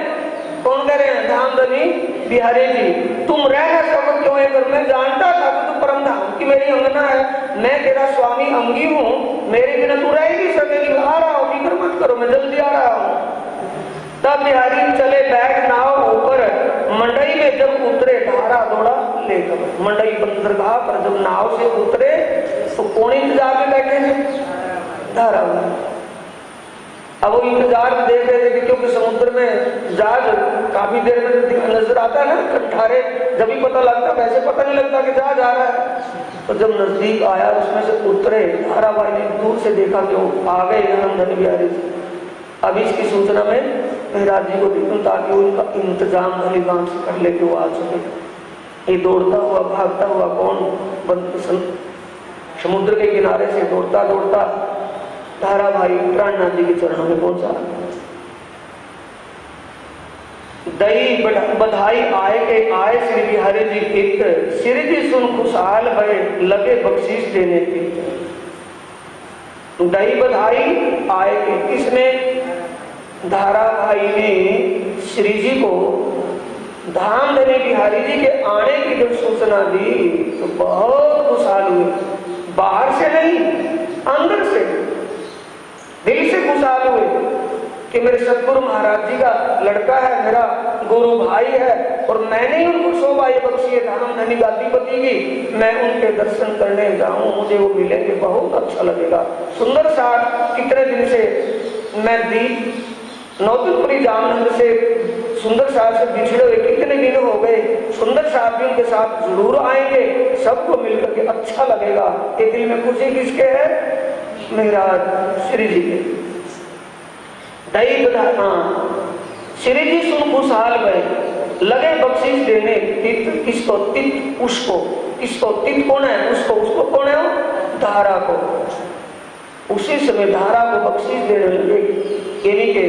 कौन कह रहे हैं? धाम धनी बिहारी जी, तुम रह न सको क्यों? अगर मैं जानता था कि तू परम धाम की मेरी अंगना है, मैं तेरा स्वामी अंगी हूँ, मेरे बिना तू रह ही नहीं सकेगी। आ रहा हूँ, फिक्र मत करो, मैं जल्दी आ रहा हूँ। तब बिहारी चले बैठ नाव ऊपर, मंडई में जब उतरे धारा दौड़ा लेकर। मंडई बंदरगाह पर जब नाव से उतरे तो कौन इंतजार में बैठे थे? धारा। अब वो इंतजार में देख रहे थे क्योंकि समुद्र में जहाज काफी देर में नजर आता है ना, कंठारे जब भी पता लगता, वैसे पता नहीं लगता कि जहाज आ रहा है। तो जब नजदीक आया उसमें से उतरे, धाराभाई ने दूर से देखा कि वो आ गए हम धनी बिहारी से। अब इसकी सूचना में महाराज जी को देखूं ताकि उनका इंतजाम भली गांव से कर ले के वो आ सके। ये दौड़ता हुआ भागता हुआ कौन समुद्र के किनारे से दौड़ता दौड़ता धाराभाई प्राणनाथ जी के चरणों में पहुंचा। दई बधाई आए के आए श्री बिहारी जी एक, श्री जी सुन खुशहाल भय लगे बख्शीश देने की। दई बधाई आए के, किसने? धाराभाई ने श्री जी को धाम धनी बिहारी जी के आने की जब सूचना दी तो बहुत खुशहाल हुए। बाहर से नहीं, अंदर से, दिल से खुशहाल हुए कि मेरे सतगुरु महाराज जी का लड़का है, मेरा गुरु भाई है, और मैंने ही उनको शोभा ये बख्शी है धाम धनी गादीपति की। मैं उनके दर्शन करने जाऊं, मुझे वो मिलेंगे, बहुत अच्छा लगेगा। सुंदर साहब कितने दिन से मैं दी नौतनपुरी जामनगर से सुंदर साहब से बिछड़े हुए कितने दिन हो गए। सुंदर साहब भी उनके साथ जरूर आएंगे, सबको मिलकर के अच्छा लगेगा। ये दिल में खुशी किसके है? महाराज श्री जी के। दई बधाई श्री जी सुन खुशहाल भय लगे बख्शीश देने। तित किसको? तित उसको। किसको? तित कौन है? उसको। उसको कौन है? धारा को। उसी समय धारा को बख्शीश देने लगे। यानी के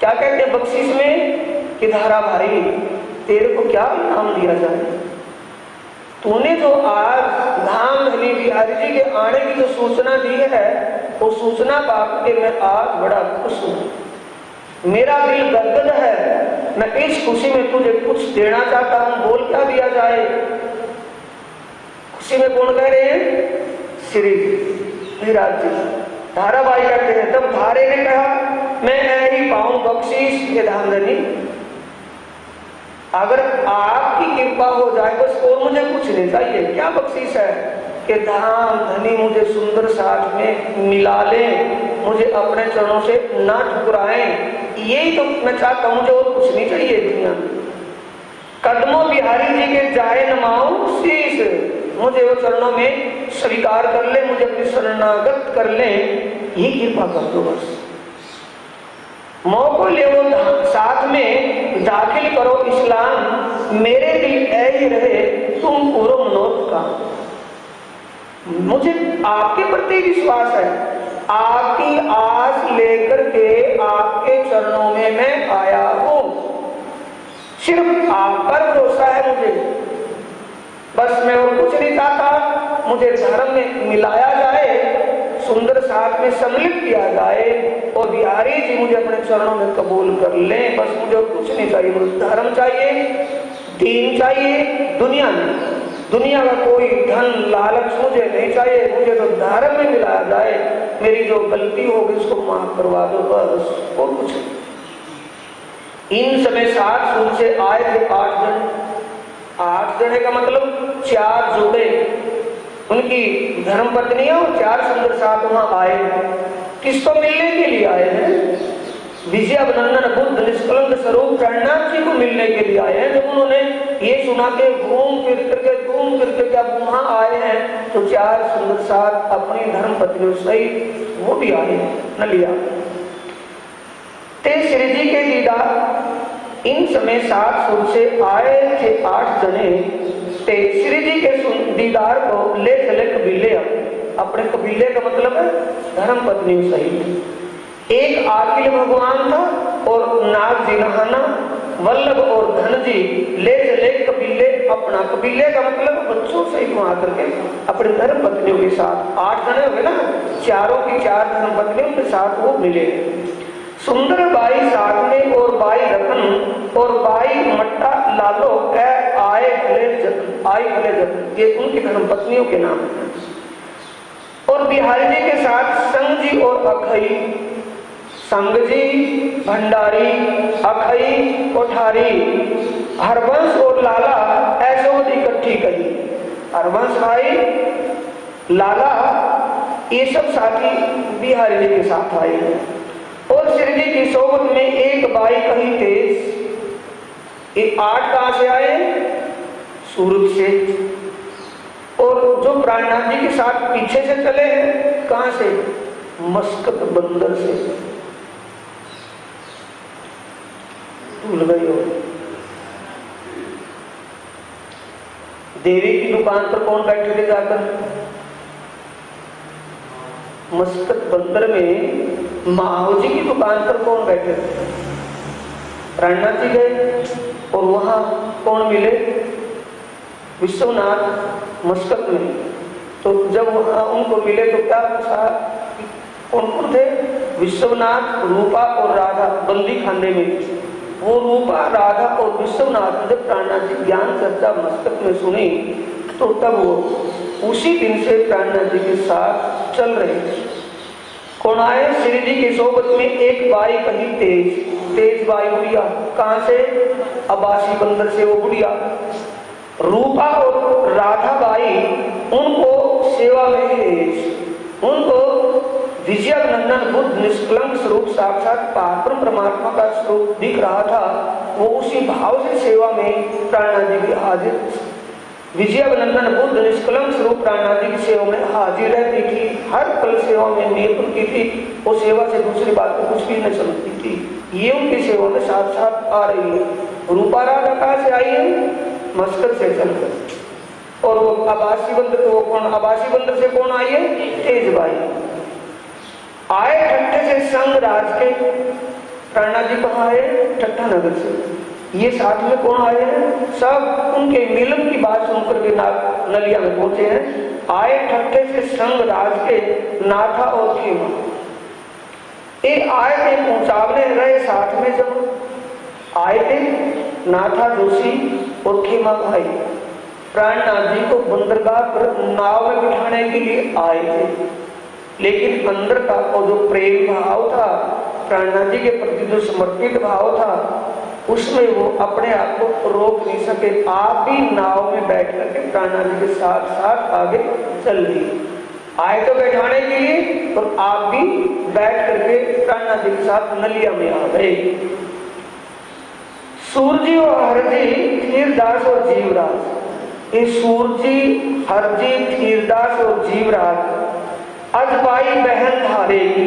क्या कहते हैं बख्शीश में कि धारा भाई तेरे को क्या इनाम दिया जाए? तूने जो आज धाम धनी बिहारी जी के आने की जो सूचना दी है, वो सूचना पाकर मैं आज बड़ा खुश हूँ। मेरा दिल गदगद है मैं इस खुशी में तुझे कुछ देना चाहता हूं, बोल क्या दिया जाए। खुशी में कौन कह रहे हैं? श्री महाराज जी। धाराबाई कहते हैं, तब धारे ने कहा मैं नहीं पाऊं बख्शीश ये धामधनी, अगर आपकी कृपा हो जाए बस, और मुझे कुछ नहीं चाहिए। क्या बख्शीश है कि धाम धनी मुझे सुंदर साथ में मिला ले, मुझे अपने चरणों से ना ठुकराएं, यही तो मैं चाहता हूं, मुझे और कुछ नहीं चाहिए दुनिया में। कदमों बिहारी जी के जाए नमाऊं शीश, मुझे वो चरणों में स्वीकार कर ले, मुझे अपनी शरणागत कर ले, यही कृपा कर दो बस। मौको ले वो साथ में दाखिल करो इस्लाम, मेरे दिल ऐ रहे तुम पूरो मनोरथ का। मुझे आपके प्रति विश्वास है, आपकी आस लेकर के आपके चरणों में मैं आया हूं, सिर्फ आप पर भरोसा है मुझे, बस मैं और कुछ नहीं चाहता। मुझे धर्म में मिलाया जाए, सुंदर साथ में सम्मिलित किया जाए, और बिहारी जी मुझे अपने चरणों में कबूल कर लें, बस मुझे कुछ नहीं चाहिए। मुझे धर्म चाहिए, दीन चाहिए, दुनिया में दुनिया का कोई धन लालच मुझे नहीं चाहिए, मुझे तो धर्म में मिलाया जाए, मेरी जो गलती होगी उसको माफ करवा दो बस, और कुछ। इन समय 7 सूर से आए थे 8 जन। 8 जने का मतलब 4 जोड़े, उनकी धर्म पत्नियां और 4 सुंदर साथ वहां आए। किसको मिलने के लिए आए हैं? विजयावनंदन बुद्ध निष्कलंक स्वरूप प्रणनाथ जी को मिलने के लिए आए हैं। जब उन्होंने ये सुना के घूम फिर करके जब वहां आए हैं, तो 4 सुंदर साथ अपनी धर्म पत्नियों सहित वो भी आए नलिया। ते श्री जी के दीदार इन समय 7 सुर से आए थे 8 जने, ते श्री जी के दीदार को ले चले कबीले, अपने कबीले का मतलब है धर्म पत्नी सहित। एक आकिल भगवान था और नाग जी नहाना, वल्लभ और धन जी ले चले कबीले अपना। कबीले का मतलब बच्चों से ही वहां करके अपने धर्म पत्नियों के साथ 8 जने हुए ना, चारों की 4 धर्म पत्नियों के साथ वो मिले। सुंदर बाई साथ में और बाई रतन और बाई मट्टा लालो आए भले जतन, ये उनकी धर्म पत्नियों के नाम है। और बिहारी जी के साथ संग जी और अखई, संग जी भंडारी, अखई कोठारी, हरवंश और लाला ऐसो इकट्ठी कही। हरवंश भाई, लाला, ये सब साथी बिहारी जी के साथ आए हैं। और श्री जी की सोबत में एक बाई कही तेज। ये 8 कहां से आए? सूरत से। और जो प्राणनाथ जी के साथ पीछे से चले हैं, कहां से? मस्कत बंदर से। भूल गई हो? देवी की दुकान पर कौन बैठे थे जाकर? मस्कत बंदर में माहौ जी की दुकान पर कौन बैठे थे? प्राणनाथ जी गए और वहां कौन मिले? विश्वनाथ मस्कत में। तो जब वहां उनको मिले तो क्या पूछा? कौन कौन थे? विश्वनाथ, रूपा और राधा बंदी खाने में। वो रूपा, राधा और विश्वनाथ जब प्राणनाथ जी ज्ञान चर्चा मस्कत में सुनी, तो तब वो उसी दिन से प्राणनाथ जी के साथ चल रहे थे। कौन आए? श्री जी की सोबत में एक बाई कही तेज बाई बुढ़िया। कहां से? अबासी बंदर से वो बुढ़िया। रूपा और राधा बाई उनको सेवा में तेज, उनको विजयानंदन बुद्ध निष्कलंक स्वरूप साक्षात पारब्रह्म परमात्मा का स्वरूप दिख रहा था, वो उसी भाव से सेवा में प्राणनाथ जी की हाजिर। विजयानंदन बुद्ध निष्कलंक स्वरूप प्राणनाथ जी की सेवा में हाजिर रहती थी, हर पल सेवा में निपुण की थी। वो सेवा से दूसरी बात को कुछ भी न समझती थी। ये उनकी सेवा में साथ साथ आ रही है। रूपा राधा कहां से आई है? मस्कत से चलकर। और वो अबासी बंदर, वो कौन? अबासी बंदर से कौन आई है? तेज बाई। आए ठट्ठे से संग राज के। प्राणनाथ जी कहाँ आए? ठट्ठा नगर से। ये साथ में कौन आए हैं? सब उनके मिलन की बात सुनकर के नलिया में पहुंचे हैं। आए ठट्ठे से संग राज के नाथा और खेमा। एक आए थे पहुंचावने रहे साथ में जब आए थे नाथा जोशी और खेमा भाई प्राणनाथ जी को बंदरगाह पर नाव में बिठाने के लिए आए थे, लेकिन अंदर का वो जो प्रेम भाव था, प्राणनाथ जी के प्रति जो समर्पित भाव था, उसमें वो अपने आप को रोक नहीं सके। आप भी नाव में बैठ करके प्राणनाथ जी के साथ साथ आगे चल दिए। आए तो बैठाने के लिए और आप भी बैठ करके प्राणनाथ जी के साथ नलिया में आ गए। सूरजी और हरजी, धीरदास और जीवराज, ये सूरजी, हरजी, धीरदास और जीवराज अजबाई बहन धारेगी,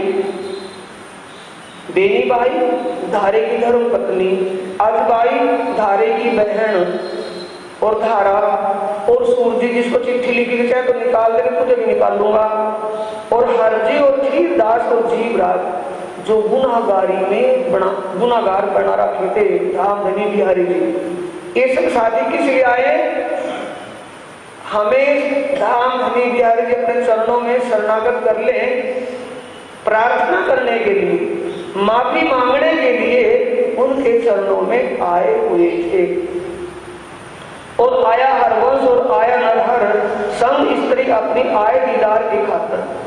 बेनी बाई धारे की धर्म पत्नी, अजबाई धारे की बहन और धारा, और सूरजी जिसको चिट्ठी लिखी चाहे तो निकाल देंगे, तुझे भी निकाल लूंगा, और हरजी और धीरदास और जीवराज जो गुनाहगारी में गुनाहगार बना रखे थे धाम धनी बिहारी जी। ये सब शादी किस लिए आए? हमें धाम धनी बिहारी जी अपने चरणों में शरणागत कर ले, प्रार्थना करने के लिए, माफी मांगने के लिए उनके चरणों में आए हुए थे। और आया हरवंश और आया नरहर संग स्त्री अपनी आय दीदार की खातिर।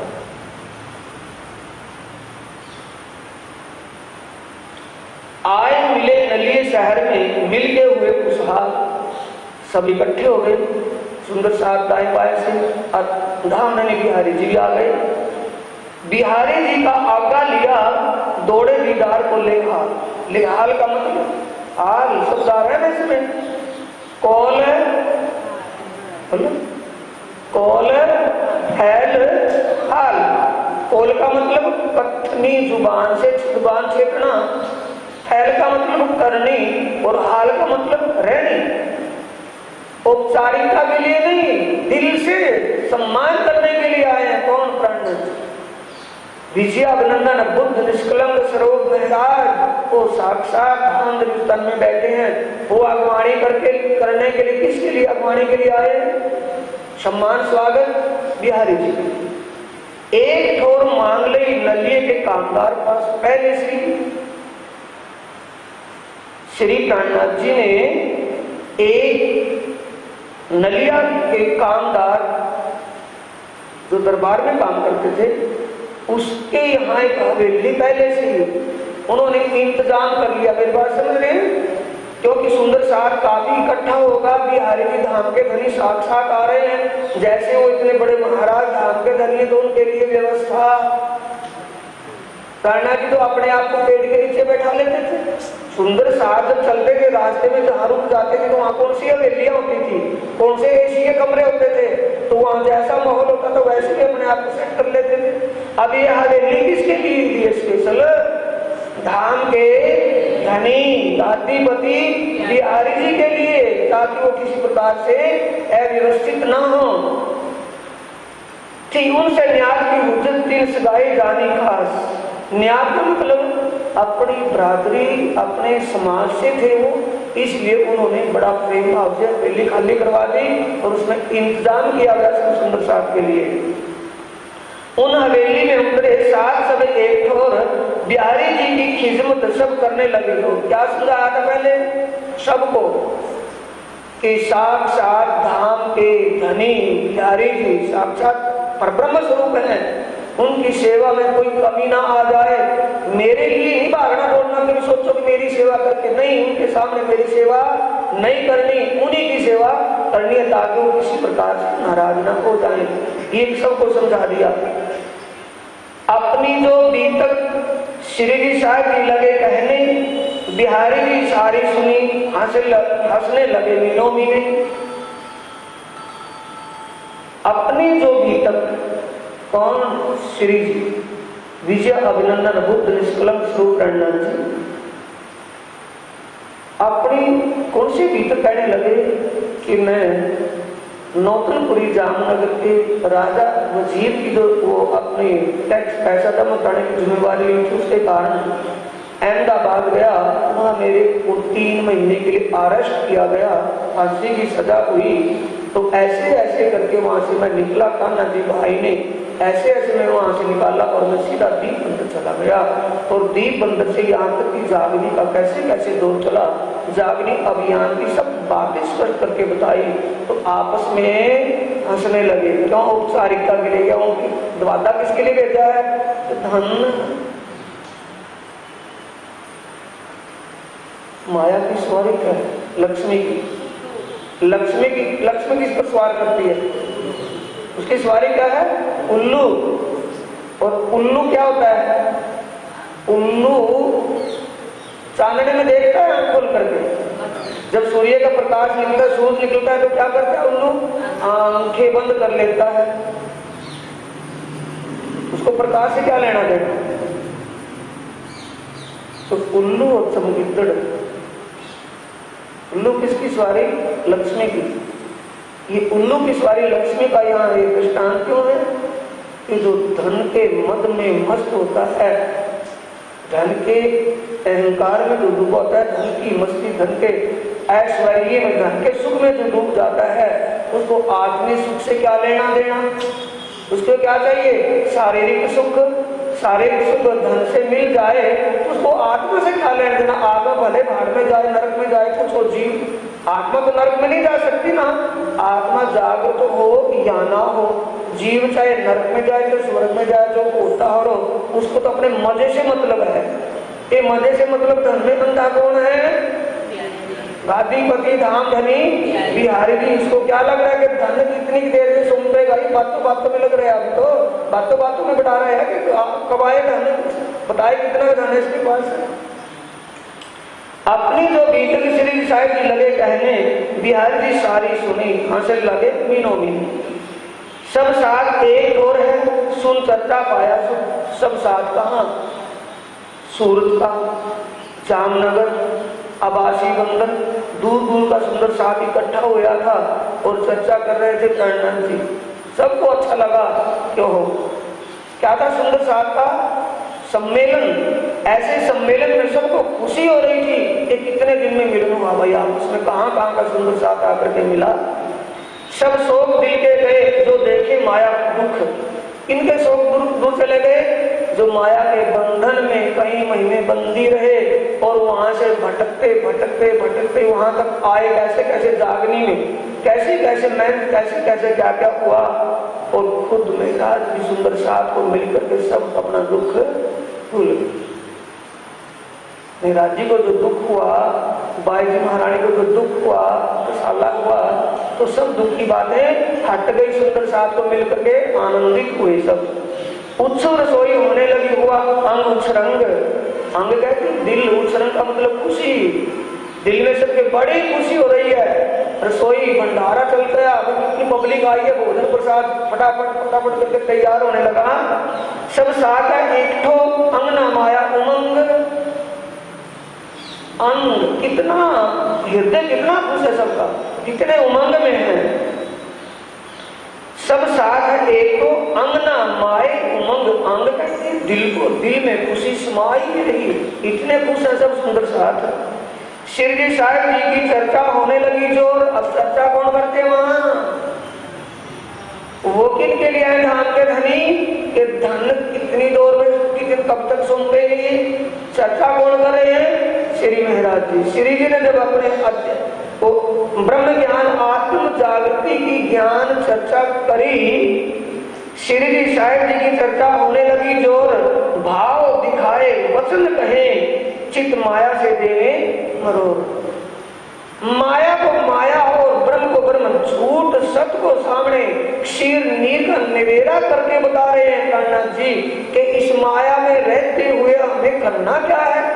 आए मिले नलिए शहर में, मिल के हुए खुशहाल, सब इकट्ठे हो गए। सुंदर साहब दाएं बाएं से धाम धनी बिहारी जी भी आ गए। बिहारी जी का आज्ञा लिया, दौड़े दीदार को लेहाल। लेहाल का मतलब हाल शब्द आ रहा है इसमें, कौल कौल हैल हाल। कौल का मतलब कथनी जुबान से जुबान छेकना, हैल का मतलब करनी और हाल का मतलब रहनी। औपचारिकता के लिए नहीं, दिल से सम्मान करने के लिए आए हैं। कौन? प्राणनाथ विजय अभिनंदन बुद्ध निष्कलंक स्वरूप महाराज वो साक्षात धाम तन में बैठे हैं। वो अगवानी करने के लिए, किसके लिए अगवानी के लिए आए? सम्मान स्वागत बिहारी जी। एक ठोर मांग ले नलिए के कामदार पास। पहले श्री प्राणनाथ जी ने एक नलिया के कामदार जो दरबार में काम करते थे, उसके यहाँ एक हवेली पहले से ही उन्होंने इंतजाम कर लिया। मेरी बात समझ रहे हैं? क्योंकि सुंदर साथ काफी इकट्ठा होगा, बिहारी जी धाम के धनी साक्षात आ रहे हैं, जैसे वो इतने बड़े महाराज धाम के धनी, तो उनके लिए व्यवस्था। प्राणनाथ जी तो अपने आप को पेड़ के नीचे बैठा लेते थे। सुंदर साहब जब चलते थे रास्ते में, जहाँ रुक जाते थे तो वहाँ कौन सी हवेलियां होती थी, कौन से एसी के कमरे होते थे, तो वहाँ जैसा माहौल होता था वैसे ही अपने आप को सेट कर लेते थे। अब ये हवेली किसके लिए थी? स्पेशल धाम के धनी दातीपति बिहारी जी के लिए, ताकि वो किसी प्रकार से अव्यवस्थित न हो। थी उनसे न्याय की हुज्जत तीन सगाई जानी खास। न्याय का मतलब अपनी बरादरी, अपने समाज से थे वो, इसलिए उन्होंने बड़ा प्रेम भाव से हवेली खाली करवा दी और उसमें इंतजाम किया गया सुंदर साहब के लिए। उन हवेली में उतरे साथ सब एक ठोर बिहारी जी की खिदमत सब करने लगे। लोग क्या समझाया था पहले सबको कि साक्षात धाम के धनी बिहारी जी साक्षात परब्रह्म स्वरूप है, उनकी सेवा में कोई कमी ना आ जाए। मेरे लिए ही भागना दौड़ना, कभी सोचो कि मेरी सेवा करके नहीं, उनके सामने मेरी सेवा नहीं करनी, उन्हीं की सेवा करनी है, ताकि वो किसी प्रकार से नाराज ना हो जाए। ये सबको समझा दिया। अपनी जो बीतक श्री जी साहब जी लगे कहने, बिहारी जी सारी सुनी, हंसने लगे मीनों में। अपनी जो बीतक, कौन? श्री जी विजय अभिनंदन बुद्ध निष्कलंक स्वरूप प्राणनाथ जी, अपनी कौन सी बीतक कहने लगे कि मैं नौतनपुरी जामनगर के राजा वजीर की जो वो अपनी टैक्स पैसा जमा कराने की जिम्मेवारी ली थी, उसके कारण अहमदाबाद गया। वहाँ मेरे को 3 महीने के लिए अरेस्ट किया गया, फांसी की सजा हुई। तो ऐसे ऐसे करके वहाँ से मैं निकला। कान्हा जी भाई ने ऐसे ऐसे मैं वहां से निकाला और मैं सीधा दीप बंदर चला गया। और दीप बंदर से यहाँ तक कि जागनी का कैसे कैसे दौर चला, जागनी अभियान की सब बातें स्पष्ट करके बताई। तो आपस में हंसने लगे। क्यों? औपचारिकता के लिए। क्यों? वादा किसके लिए भेजा है? तो धन माया की सवारी क्या है? लक्ष्मी की। लक्ष्मी किस पर सवार करती है? उसकी सवारी क्या है? उल्लू। और उल्लू क्या होता है? उल्लू चांदने में देखता है आंख खोल करके। जब सूर्य का प्रकाश निकलता है, सूरज निकलता है, तो क्या करता है उल्लू? आंखें बंद कर लेता है। उसको प्रकाश से क्या लेना देना? तो उल्लू और चमगिद्दड़, उल्लू किसकी सवारी? लक्ष्मी की। ये उल्लू की सवारी लक्ष्मी का यहाँ एक दृष्टांत क्यों है कि जो धन के मद में मस्त होता है, धन के अहंकार में जो डूबा होता है, धन की मस्ती, धन के ऐश्वर्य में, धन के सुख में जो डूब जाता है, उसको आत्मिक सुख से क्या लेना देना? उसको क्या चाहिए? शारीरिक सुख। शारीरिक सुख धन से मिल जाए तो उसको आत्मा से क्या लेना देना? आत्मा भले भाड़ में जाए, नरक में जाए, कुछ हो, जीव आत्मा तो नरक में नहीं जा सकती ना। आत्मा जागृत हो या ना हो, जीव चाहे नरक में जाए तो स्वर्ग में जाए, जो होता हो उसको तो अपने मजे से मतलब है। ये मजे से मतलब धन में बंधा कौन है? गादीपति धाम धनी बिहारी जी। इसको क्या लग रहा है कि धन कितनी देर से सुनते गई? बातों में लग रहा है। अभी तो बातों में बता रहे हैं कि कब आए धन, बताए कितना धन है इसके पास। अपनी जो भीतर श्री साहिब जी लगे कहने, बिहारी जी सारी सुनी, हंसने लगे मीनों मीन। सब साथ एक और है, सुन चर्चा पाया सुन। सब साथ कहाँ? सूरत का, जामनगर, आबासी बंदर, दूर दूर का सुंदर साथ इकट्ठा हुआ था और चर्चा कर रहे थे टंडन जी। सबको अच्छा लगा। क्यों हो? क्या था? सुंदर साथ का सम्मेलन। ऐसे सम्मेलन में सबको खुशी हो रही थी कि कितने दिन में मिलन हुआ भाई आपस में, कहाँ का सुंदर साथ आकर के मिला। सब शोक दिल के गए जो देखे माया दुख। इनके शोक दूर चले गए जो माया के बंधन में कई महीने बंदी रहे और वहां से भटकते भटकते भटकते वहां तक आए। कैसे कैसे जागनी में, कैसे कैसे मैं, कैसे कैसे क्या क्या हुआ। और खुद महराज की सुंदर साथ को मिलकर के सब अपना दुख भूल गए। महराज जी को जो दुख हुआ, बाई जी महारानी को जो दुख हुआ, साला हुआ, तो सब दुख की बातें हट गई। सुंदर साथ को मिलकर के आनंदित हुए सब। उत्सव रसोई होने लगी। हुआ अंग उछरंग। अंग कहते दिल, उछरंग का मतलब खुशी। दिल में सबके बड़ी खुशी हो रही है। रसोई भंडारा चल गया, कितनी पब्लिक आई है, भोजन प्रसाद फटाफट करके तैयार होने लगा। सब साथ है एक ठो अंगना माया उमंग। अंग कितना, हृदय कितना खुश है सबका, कितने उमंग में है। सब साथ है एक तो अंगना माए उमंग। अंग कहते दिल को, दिल में खुशी समाई रही, इतने खुश है सब सुंदर साथ। शिरडी साहिब जी की चर्चा होने लगी जोर। अब चर्चा कौन करते वहां? वो किनके लिए है धाम के धनी? कि धन कितनी देर में, कितने कब तक सुनते ही चर्चा कौन कर रहे हैं? श्री महाराज जी। श्री जी ने जब अपने तो ब्रह्म ज्ञान आत्म जागृति की ज्ञान चर्चा करी, श्री जी साहिब जी की चर्चा होने लगी जोर। भाव दिखाए वचन कहे, चित माया से देवे मरोड़। माया को माया और ब्रह्म को ब्रह्म, झूठ सत्य को सामने क्षीर नीर का निवेरा करके बता रहे हैं कान्हा जी कि इस माया में रहते हुए हमें करना क्या है,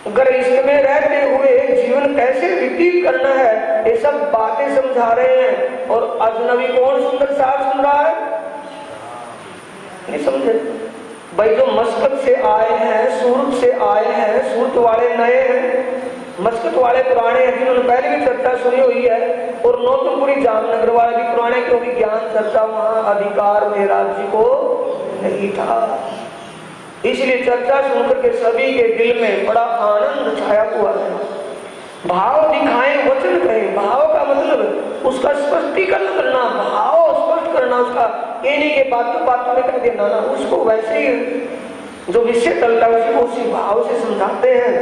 अगर इसमें रहते हुए जीवन कैसे व्यतीत करना है, ये सब बातें समझा रहे हैं। और अजनबी कौन सुंदर साथ सुन रहा है? नहीं समझे भाई। जो मस्कत से आए हैं, सूरत से आए हैं, सूरत वाले नए हैं, मस्कत वाले पुराने हैं जिन्होंने पहले भी चर्चा सुनी हुई है, और नौतनपुरी जामनगर वाले भी पुराने, क्योंकि ज्ञान चर्चा वहां अधिकार महाराज जी को नहीं था। इसलिए चर्चा सुनकर के सभी के दिल में बड़ा आनंद छाया हुआ है। भाव दिखाएं वचन कहें। भाव का मतलब उसका स्पष्टीकरण करना, भाव स्पष्ट करना। ना उसका, ये नहीं कि बातों में कह देना ना, उसको वैसे ही जो विषय चलता है उसको उसी भाव से समझाते हैं।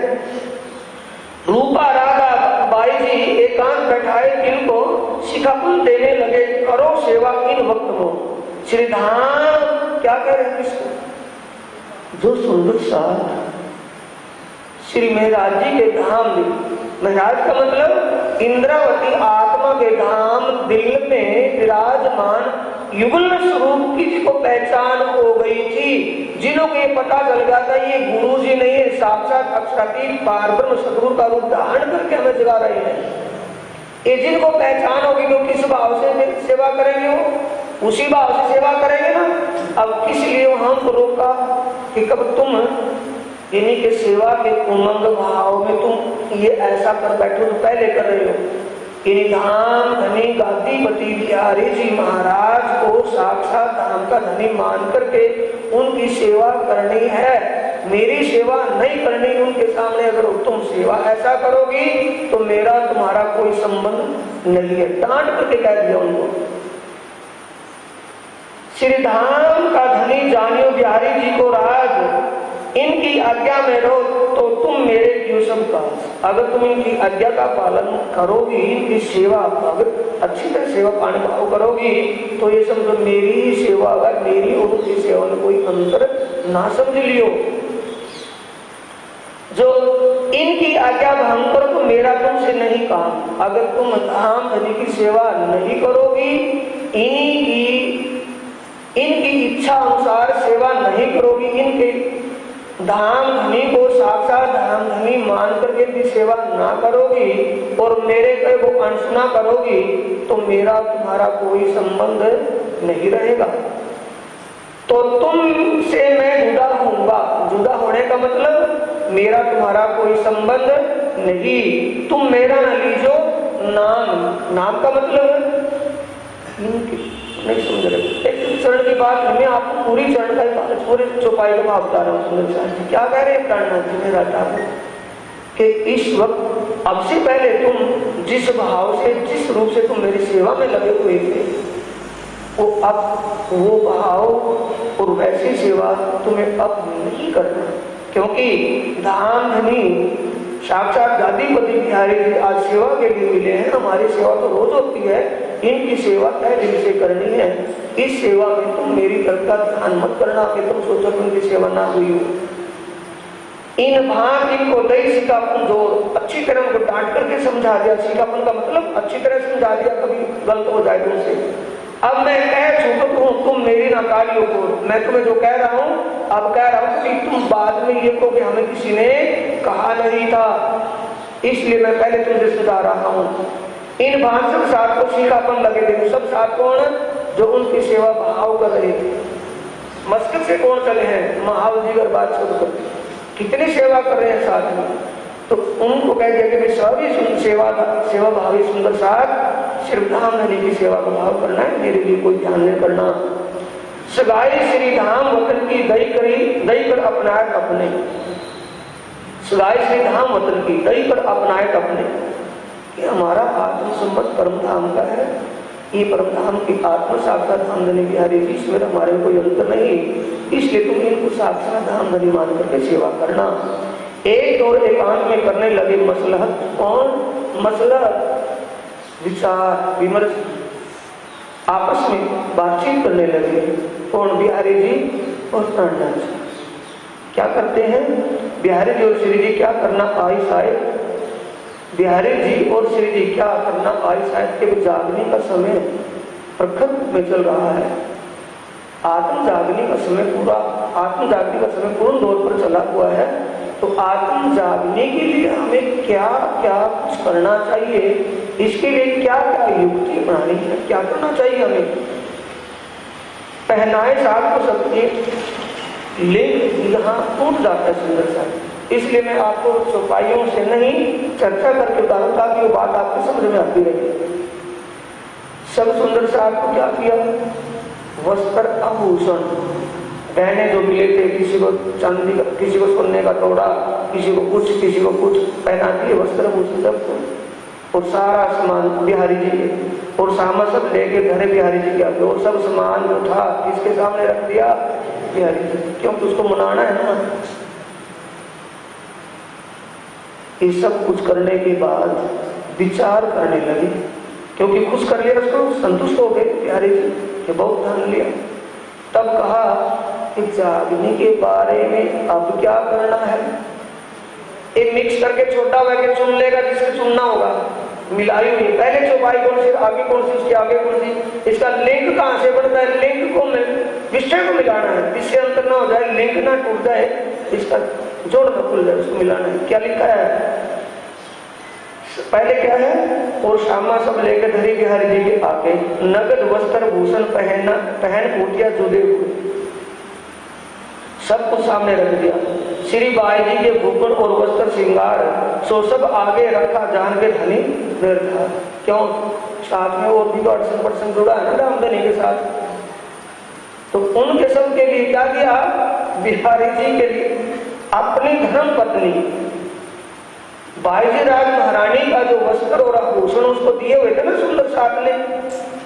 रूपा राधा बाई जी एकांत बैठाए दिल को, शिखापुन देने लगे करो सेवा इन वक्त को। श्री धाम क्या कह रहे हैं किसको? जो सुंदर सा श्री महाराज जी के धाम में, महाराज का मतलब इंद्रावती आत्मा के धाम दिल में विराजमान युगल स्वरूप की को पहचान हो गई थी। जिन्हों को ये पता चल गया था ये गुरु जी नहीं है, साक्षात अक्षरातीत पारब्रह्म सद्गुरु का रूप धारण करके हमें जगा रहे हैं। ये जिनको पहचान होगी तो किस भाव से सेवा करेंगे, वो उसी भाव से सेवा करेंगे ना। अब किस लिए हमको रोका कि कब तुम इन्हीं के सेवा के उमंग भाव में तुम ये ऐसा कर बैठो तो पहले कर रहे हो। इन्हीं धाम धनी गादीपति बिहारी जी महाराज को साक्षात धाम का धनी मान करके उनकी सेवा करनी है, मेरी सेवा नहीं करनी उनके सामने। अगर तुम सेवा ऐसा करोगी तो मेरा तुम्हारा कोई संबंध नहीं है, डांट करके कह दिया उनको। श्री धाम का धनी जानियो बिहारी जी को राज, इनकी आज्ञा में रहो तो तुम मेरे क्यों सब काज। अगर तुम इनकी आज्ञा का पालन करोगी, इनकी सेवा अगर अच्छी तरह सेवा पानी भाव करोगी तो ये समझो मेरी ही सेवा, अगर मेरी और उनकी सेवा में कोई अंतर ना समझ लियो। जो इनकी आज्ञा भंग करो तो मेरा तुमसे नहीं काम। अगर तुम धाम धनी की सेवा नहीं करोगी, इनकी इच्छा अनुसार सेवा नहीं करोगी, इनके धाम धनी को साक्षात धाम धनी मान करके भी सेवा ना करोगी और मेरे कहे वो अनसुना करोगी तो मेरा तुम्हारा कोई संबंध नहीं रहेगा। तो तुमसे मैं जुदा होऊंगा। जुदा होने का मतलब मेरा तुम्हारा कोई संबंध नहीं। तुम मेरा न लीजो नाम। नाम का मतलब नहीं समझ रहे। एक चरण की बात नहीं, आपको पूरी चरण का पूरे चौपाई का भाव बता रहा हूँ। सुंदर साहब जी क्या कह रहे हैं प्राणनाथ जी में राजा कि इस वक्त अब से पहले तुम जिस भाव से जिस रूप से तुम मेरी सेवा में लगे हुए थे वो अब वो भाव और वैसी सेवा तुम्हें अब नहीं करना, क्योंकि धाम धनी साक्षात गादीपति बिहारी जी आज सेवा के लिए मिले हैं। हमारी सेवा तो रोज होती है, इनकी सेवा तय दिल से करनी है। इस सेवा में तुम मेरी तरफ का ध्यान मत करना कि तुम सोचो कि उनकी सेवा ना हुई हो। इन भाग इनको दई सिखापन जोर, अच्छी तरह उनको डांट करके समझा दिया। सिखापन का मतलब अच्छी तरह समझा दिया, कभी गलत हो जाए तुमसे। अब मैं कह चुका हूँ तुम मेरी नाकारियों को, मैं तुम्हें जो कह रहा हूँ अब कह रहा हूँ कि तुम बाद में ये कहो कि हमें किसी ने कहा नहीं था, इसलिए मैं पहले तुमसे सुझा रहा हूँ। इन भाग सब साथ को सीखापन लगे थे। सब साथ कौन? जो उनकी सेवा भाव कर रहे थे। मस्कत से कौन चले हैं? महाव जी बात छोड़कर कितनी सेवा कर रहे हैं साथ में, तो उनको कह दिया कि सभी सेवा भावी सुंदर साथ सिर्फ धाम धनी की सेवा का भाव करना है, मेरे लिए कोई ध्यान नहीं करना। सगाई श्री धाम वतन की दई कर अपनाए अपने। सगाई श्री धाम वतन की दई कर अपनाए अपने। ये हमारा आत्म संबंध परम धाम का है। ये परम धाम की आत्मा साक्षात धाम धनी बिहारी जी, इसमें हमारे कोई अंतर नहीं, इसलिए तुम इनको साक्षात धाम धनी मान करके सेवा करना। एक और एकांत में करने लगे मसलहत। कौन मसलहत? विचार विमर्श, आपस में बातचीत करने लगे। कौन? बिहारी जी और प्राणनाथ जी। क्या करते हैं बिहारी जी और श्री जी? क्या करना आई शायद बिहारी जी और श्री जी क्या करना आई शायद के जागने का समय प्रखर में चल रहा है। आत्म जागने का समय पूर्ण दौर पर चला हुआ है। तो आत्म जागने के लिए हमें क्या क्या कुछ करना चाहिए, इसके लिए क्या क्या युक्ति अपनानी है, क्या करना चाहिए हमें। पहनाए साथ को सबके लिंग यहाँ टूट जाता है सुंदर सा, इसलिए मैं आपको चौपाइयों से नहीं चर्चा करके बता रहा ताकि वो बात आपको समझ में आती रहे। सब सुंदर साहब को क्या किया? वस्त्र आभूषण गहने जो मिले थे, किसी को चांदी का, किसी को सोने का तोड़ा, किसी को कुछ पहना दिए वस्त्र आभूषण सबको। और सारा सामान बिहारी जी के, और सामा सब लेके धरे बिहारी जी के आगे, और सब सामान उठा किसके सामने रख दिया? बिहारी जी, क्योंकि उसको मनाना है ना। ये सब कुछ करने के बाद विचार करने लगे, क्योंकि खुश कर लिया उसको, संतुष्ट हो गए बिहारी जी कि बहुत धन लिया। तब कहा कि जागने के बारे में अब क्या करना है? एक मिक्स करके छोटा हुआ के चुन लेगा जिससे चुनना होगा, मिलाई हुई पहले चौपाई कौन सी, आगे कौन सी, उसके आगे कौन सी, इसका लिंक कहां से बनता है? लिंक को विषय को मिलाना है, विषय अंतर ना हो जाए, लिंक ना टूट जाए, इसका जोड़ ना खुल जाए, उसको मिलाना है। क्या लिखा है पहले? क्या है? और श्यामा सब लेकर धरी बिहारी जी के आके नगद वस्त्र भूषण पहन कोटिया जुड़े हुए सब कुछ सामने रख दिया। श्री बाई जी के भूषण और वस्त्र श्रृंगार सो सब आगे रखा, जान के धनी निर्धार। क्यों? साथ में वो भी 80% जुड़ा है ना रामधनी के साथ, तो उनके सब के लिए क्या किया? बिहारी जी के लिए अपनी धर्म पत्नी बाईजी राज महारानी का जो वस्त्र और आभूषण उसको दिए हुए थे ना सुंदर साथ ने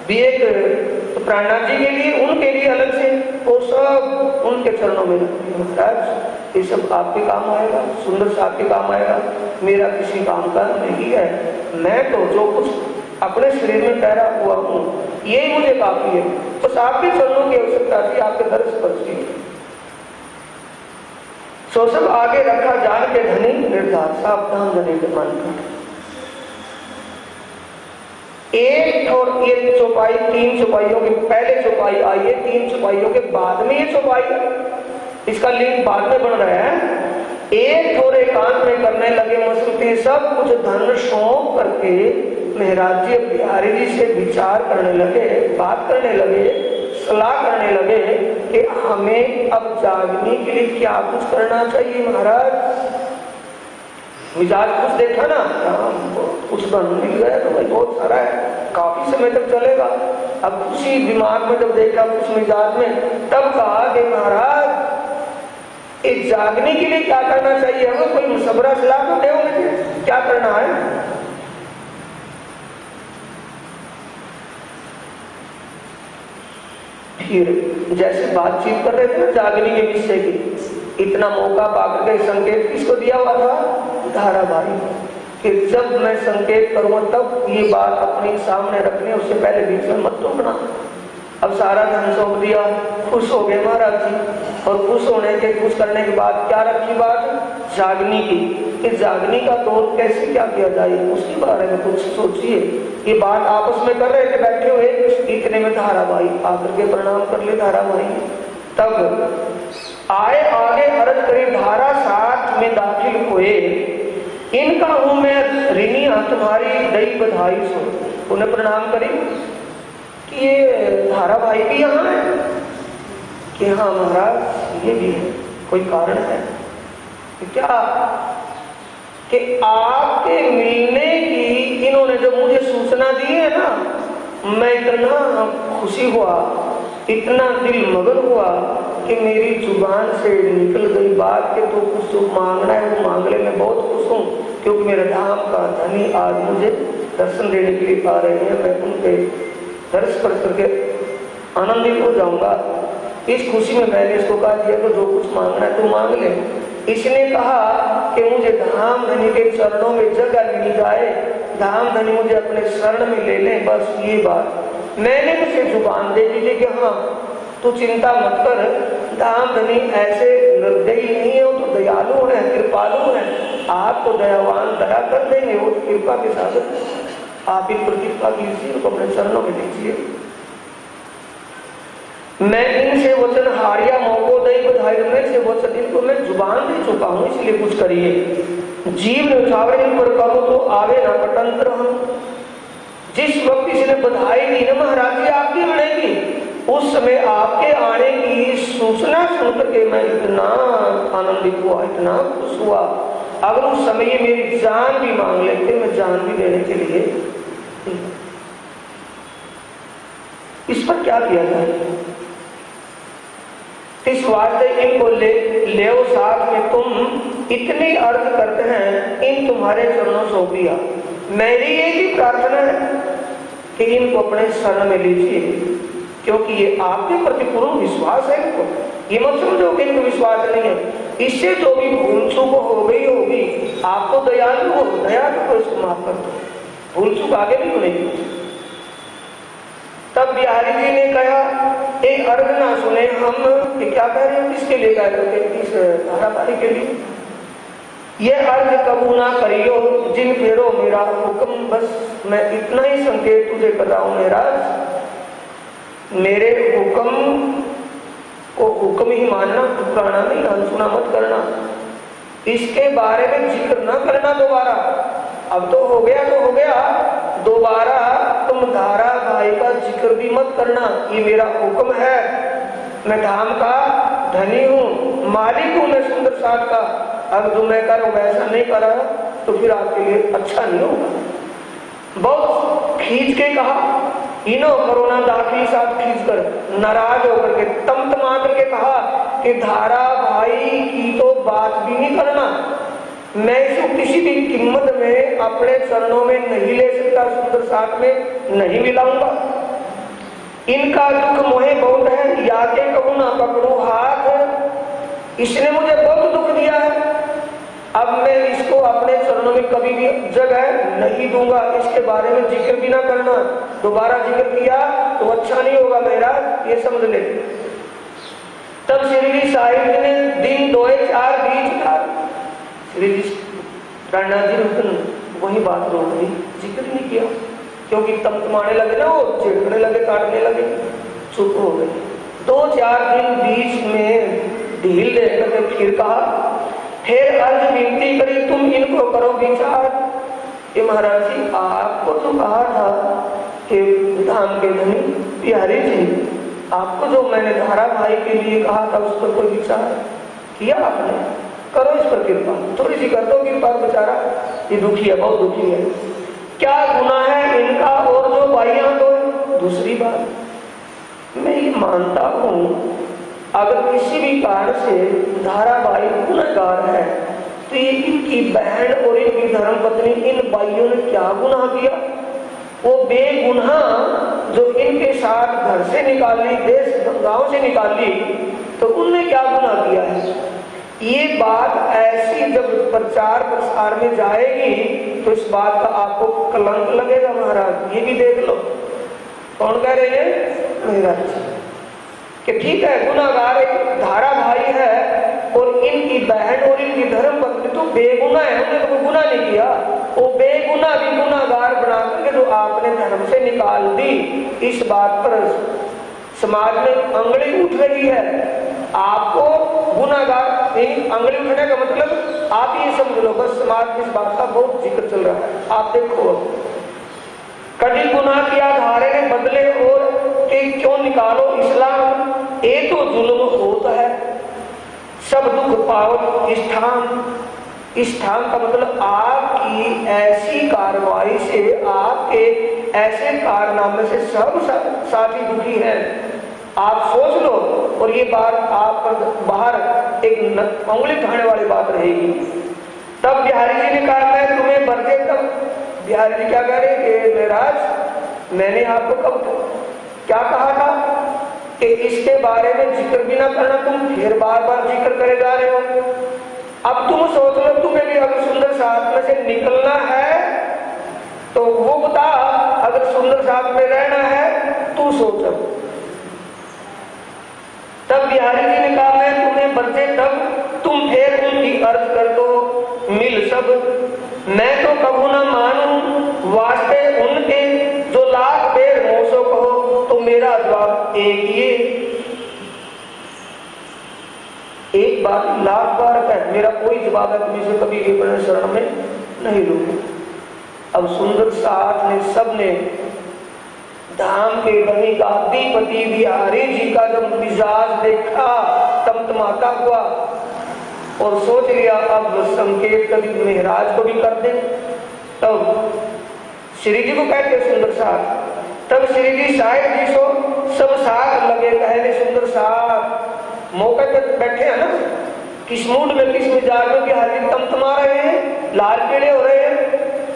भी, एक तो प्राणनाथ जी के लिए, उनके लिए अलग से, वो सब उनके चरणों में महाराज ये सब आपके काम आएगा, सुंदर से आपके काम आएगा, मेरा किसी काम का नहीं है, मैं तो जो कुछ अपने शरीर में ठहरा हुआ हूँ यही मुझे काफी है, बस आपके चरणों की आवश्यकता थी, आपके दर्श स्पर्श की। सो सब आगे रखा, जान के धनी निर्धार, सावधान धनी के मन का। एक और ये चौपाई 3 चौपाइयों के पहले चौपाई आई है, 3 चौपाइयों के बाद में ये चौपाई, इसका लिंक बाद में बन रहा है। एक थोड़े एकांत में करने लगे मसलते, सब कुछ धन सौंप करके महाराज जी बिहारी जी से विचार करने लगे, बात करने लगे, सलाह करने लगे कि हमें अब जागने के लिए क्या कुछ करना चाहिए। महाराज मिजाज कुछ देखा ना, कुछ धन मिल गया तो भाई बहुत सारा है, काफी समय तक चलेगा। अब खुशी दिमाग में जब देखा कुछ मिजाज में, तब कहा कि महाराज इस जागने के लिए क्या करना चाहिए, हमें कोई मुसबरा सलाह तो दे, मुझे क्या करना है। फिर जैसे बातचीत कर रहे थे ना जागने के विषय की, इतना मौका पाकर के संकेत किसको दिया हुआ था? धारावाही कि जब मैं संकेत करूंगा तब ये बात अपने सामने रखनी, उससे पहले बीच में मत तोड़ना। अब सारा धन सौंप दिया, खुश हो गए महाराज जी, और खुश होने के खुश करने के बाद क्या रखी बात? जागनी की, कि जागनी का तौर कैसे क्या किया जाए उसके बारे में कुछ सोचिए। ये बात आपस में कर रहे थे बैठे हुए, इतने में धारावाही आकर के प्रणाम कर ले धारावाही। तब आए आगे अर्ज करी, धारा साथ में दाखिल हुए, इनका हूं मैं ऋणी तुम्हारी दई बधाई सो। उन्हें प्रणाम करी कि ये धारावाही भी यहाँ है, कि हाँ महाराज ये भी है, कोई कारण है क्या? कि आपके मिलने की इन्होंने जब मुझे सूचना दी है ना, मैं इतना खुशी हुआ, इतना दिल मगन हुआ कि मेरी जुबान से निकल गई बात कि तो कुछ जो मांगना है वो मांगने में बहुत खुश हूँ, क्योंकि मेरे धाम का धनी आज मुझे दर्शन देने के लिए आ रहे हैं, मैं उनके दर्श पर करके आनंदित हो जाऊंगा। इस खुशी में मैंने इसको कहा दिया तो जो कुछ मांगना है तो मांग ले। इसने कहा कि मुझे धाम धनी के चरणों में जगह मिल जाए, धाम धनी मुझे अपने शरण में ले लें, बस ये बात। मैंने उसे जुबान दे दी थी कि हाँ तू चिंता मत कर, धाम धनी ऐसे निर्दयी नहीं है, वो तो दयालु है, कृपालु है, आप तो दयावान, दया कर देंगे, वो कृपा के साथ आप ही प्रतिभा कीजिए, उनको अपने चरणों में दीजिए। मैं इनसे वचन हारिया मौको दई बधाई, मैं से वचन इनको मैं जुबान दे चुका हूँ, इसलिए कुछ करिए। जीव ने उठावे इन पर करो तो आवे ना कटंत्र हम। जिस वक्त इसने बधाई दी ना महाराज जी आपके आने की, उस समय आपके आने की सूचना सुनकर के मैं इतना आनंदित हुआ, इतना खुश हुआ, अगर उस समय ये मेरी जान भी मांग लेते मैं जान भी देने के लिए। इस पर क्या किया जाए? इस वास्ते इनको ले साथ में तुम इतनी अर्ज करते हैं, इन तुम्हारे चरणों सौंपिया। मेरी एक ही प्रार्थना है कि इनको अपने शरण में लीजिए, क्योंकि ये आपके प्रति पूर्ण विश्वास है इनको। ये मत समझो कि इनको विश्वास नहीं है। इससे जो भी भूल चूक हो गई होगी, आप तो दयालु हो, दया करो, इसको माफ कर दो, भूल चूक आगे भी तो नहीं। तब बिहारी जी ने कहा, एक अर्घ ना सुने हम कि क्या कह रहे हो, किसके लिए कह रहे हो, इस धारावाही के लिए। ये अर्घ कबू ना करियो जिन फेरो मेरा हुक्म, बस मैं इतना ही संकेत तुझे कर रहा हूं महाराज, मेरे हुक्म को हुक्म ही मानना, ठुकराना नहीं, अनसुना मत करना, इसके बारे में जिक्र ना करना दोबारा। अब तो हो गया तो हो गया, दोबारा तुम धारा भाई का जिक्र भी मत करना। ये मेरा हुक्म है, मैं धाम का धनी हूँ, मालिक हूँ मैं सुंदर साथ का। अब जो मैं करूँ वैसा नहीं करा तो फिर आपके लिए अच्छा नहीं होगा। बहुत खींच के कहा, इनो करोना दाखिल साथ खींच कर, नाराज होकर के तमतमा करके कहा कि धारा भाई की तो बात भी नहीं करना, मैं इसको किसी भी कीमत में अपने चरणों में नहीं ले सकता, सुंदर साथ में नहीं मिलाऊंगा। इनका दुख मोहे बहुत है, या के कहूँ ना पकड़ू हाथ, इसने मुझे बहुत दुख दिया है, अब मैं इसको अपने चरणों में कभी भी जगह नहीं दूंगा, इसके बारे में जिक्र भी ना करना। दोबारा जिक्र किया तो अच्छा नहीं होगा महाराज, ये समझ ले। तब श्री साहिब ने दिन 2-4 बीच का श्री राणा जी वही बात रोक दी, जिक्र नहीं किया, क्योंकि तमतमाने लगे ना, वो चिढ़ने लगे, काटने लगे, चुप हो गए। 2-4 दिन बीच में ढील देकर फिर कहा, फिर अर्ज विनती करी, तुम इनको करो विचार कि महाराज जी आपको तो कहा था कि धाम के धनी बिहारी जी, आपको जो मैंने धारा भाई के लिए कहा था उस पर कोई विचार किया आपने, करो इस पर कृपा, थोड़ी सी कर दो कृपा, बेचारा ये दुखी है, बहुत दुखी है, क्या गुनाह है इनका और जो भाइयां दो। दूसरी बात, मैं ये मानता हूँ अगर किसी भी कारण से धारावाही गुनहगार है तो ये इनकी बहन और इनकी धर्मपत्नी, इन भाइयों ने क्या गुनाह किया। वो बेगुनाह जो इनके साथ घर से निकाली, देश गांव से निकाली, तो उनने क्या गुनाह किया है। ये बात ऐसी जब प्रचार प्रसार में जाएगी तो इस बात का आपको कलंक लगेगा महाराज, ये भी देख लो। कौन कह रहे हैं महाराज कि ठीक है गुनाहगार एक धारा भाई है और इनकी बहन और इनकी धर्मपत्नी तो बेगुनाह है, उन्होंने तो कोई गुनाह नहीं किया, वो बेगुनाह भी गुनाहगार बना करके जो आपने धर्म से निकाल दी, इस बात पर समाज में अंगड़ी उठ रही है। आपको गुनाहगार अंगड़ी उठने का मतलब आप ये समझ लो, बस समाज में इस बात का बहुत जिक्र चल रहा है। आप देखो, कभी गुनाह किया धारे ने बदले और के क्यों निकालो इस्लाम, ये तो जुल्म होता है, सब दुख पाओ स्थान का मतलब आपकी ऐसी कार्रवाई से, आपके ऐसे कारनामे से सब साथी दुखी हैं। आप सोच लो, और ये बात आप पर बाहर एक उंगली उठाने वाली बात रहेगी। तब बिहारी जी ने कहा मैं तुम्हें बरते, तब बिहारी जी क्या कह रहे कि महाराज मैंने आपको कब क्या कहा था कि इसके बारे में जिक्र भी ना करना, तुम फिर बार बार जिक्र करे जा रहे हो। अब तुम सोच लो, तुम्हें भी अगर सुंदर साथ में से निकलना है तो वो बता, अगर सुंदर साथ में रहना है तू सोच। तब बिहारी जी ने कहा मैं तुम्हें बरते, तब तुम फिर उनकी अर्ज कर दो मिल सब, मैं तो कबू ना मानू वास्ते उनके जो लाख बेर मोसो कहो, तो मेरा जवाब एक ही, एक बार लाख बार है, मेरा कोई जवाब है तुम्हें से कभी अपने शरण में नहीं लूंगा। अब सुंदर साथ ने सबने धाम के बनी का अधिपति बिहारी जी का जब मिजाज देखा तमतमाता हुआ और सोच लिया अब संकेत कभी महाराज को भी कर दे। तब श्री जी को कहते सुंदर साथ, तब श्री जी साहिब जी सो सब साथ लगे कहने सुंदर साथ मौके पर बैठे हैं ना, किस मूड में किस मिजाज में बिहारी तमतमा रहे हैं, लाल पीले हो रहे हैं।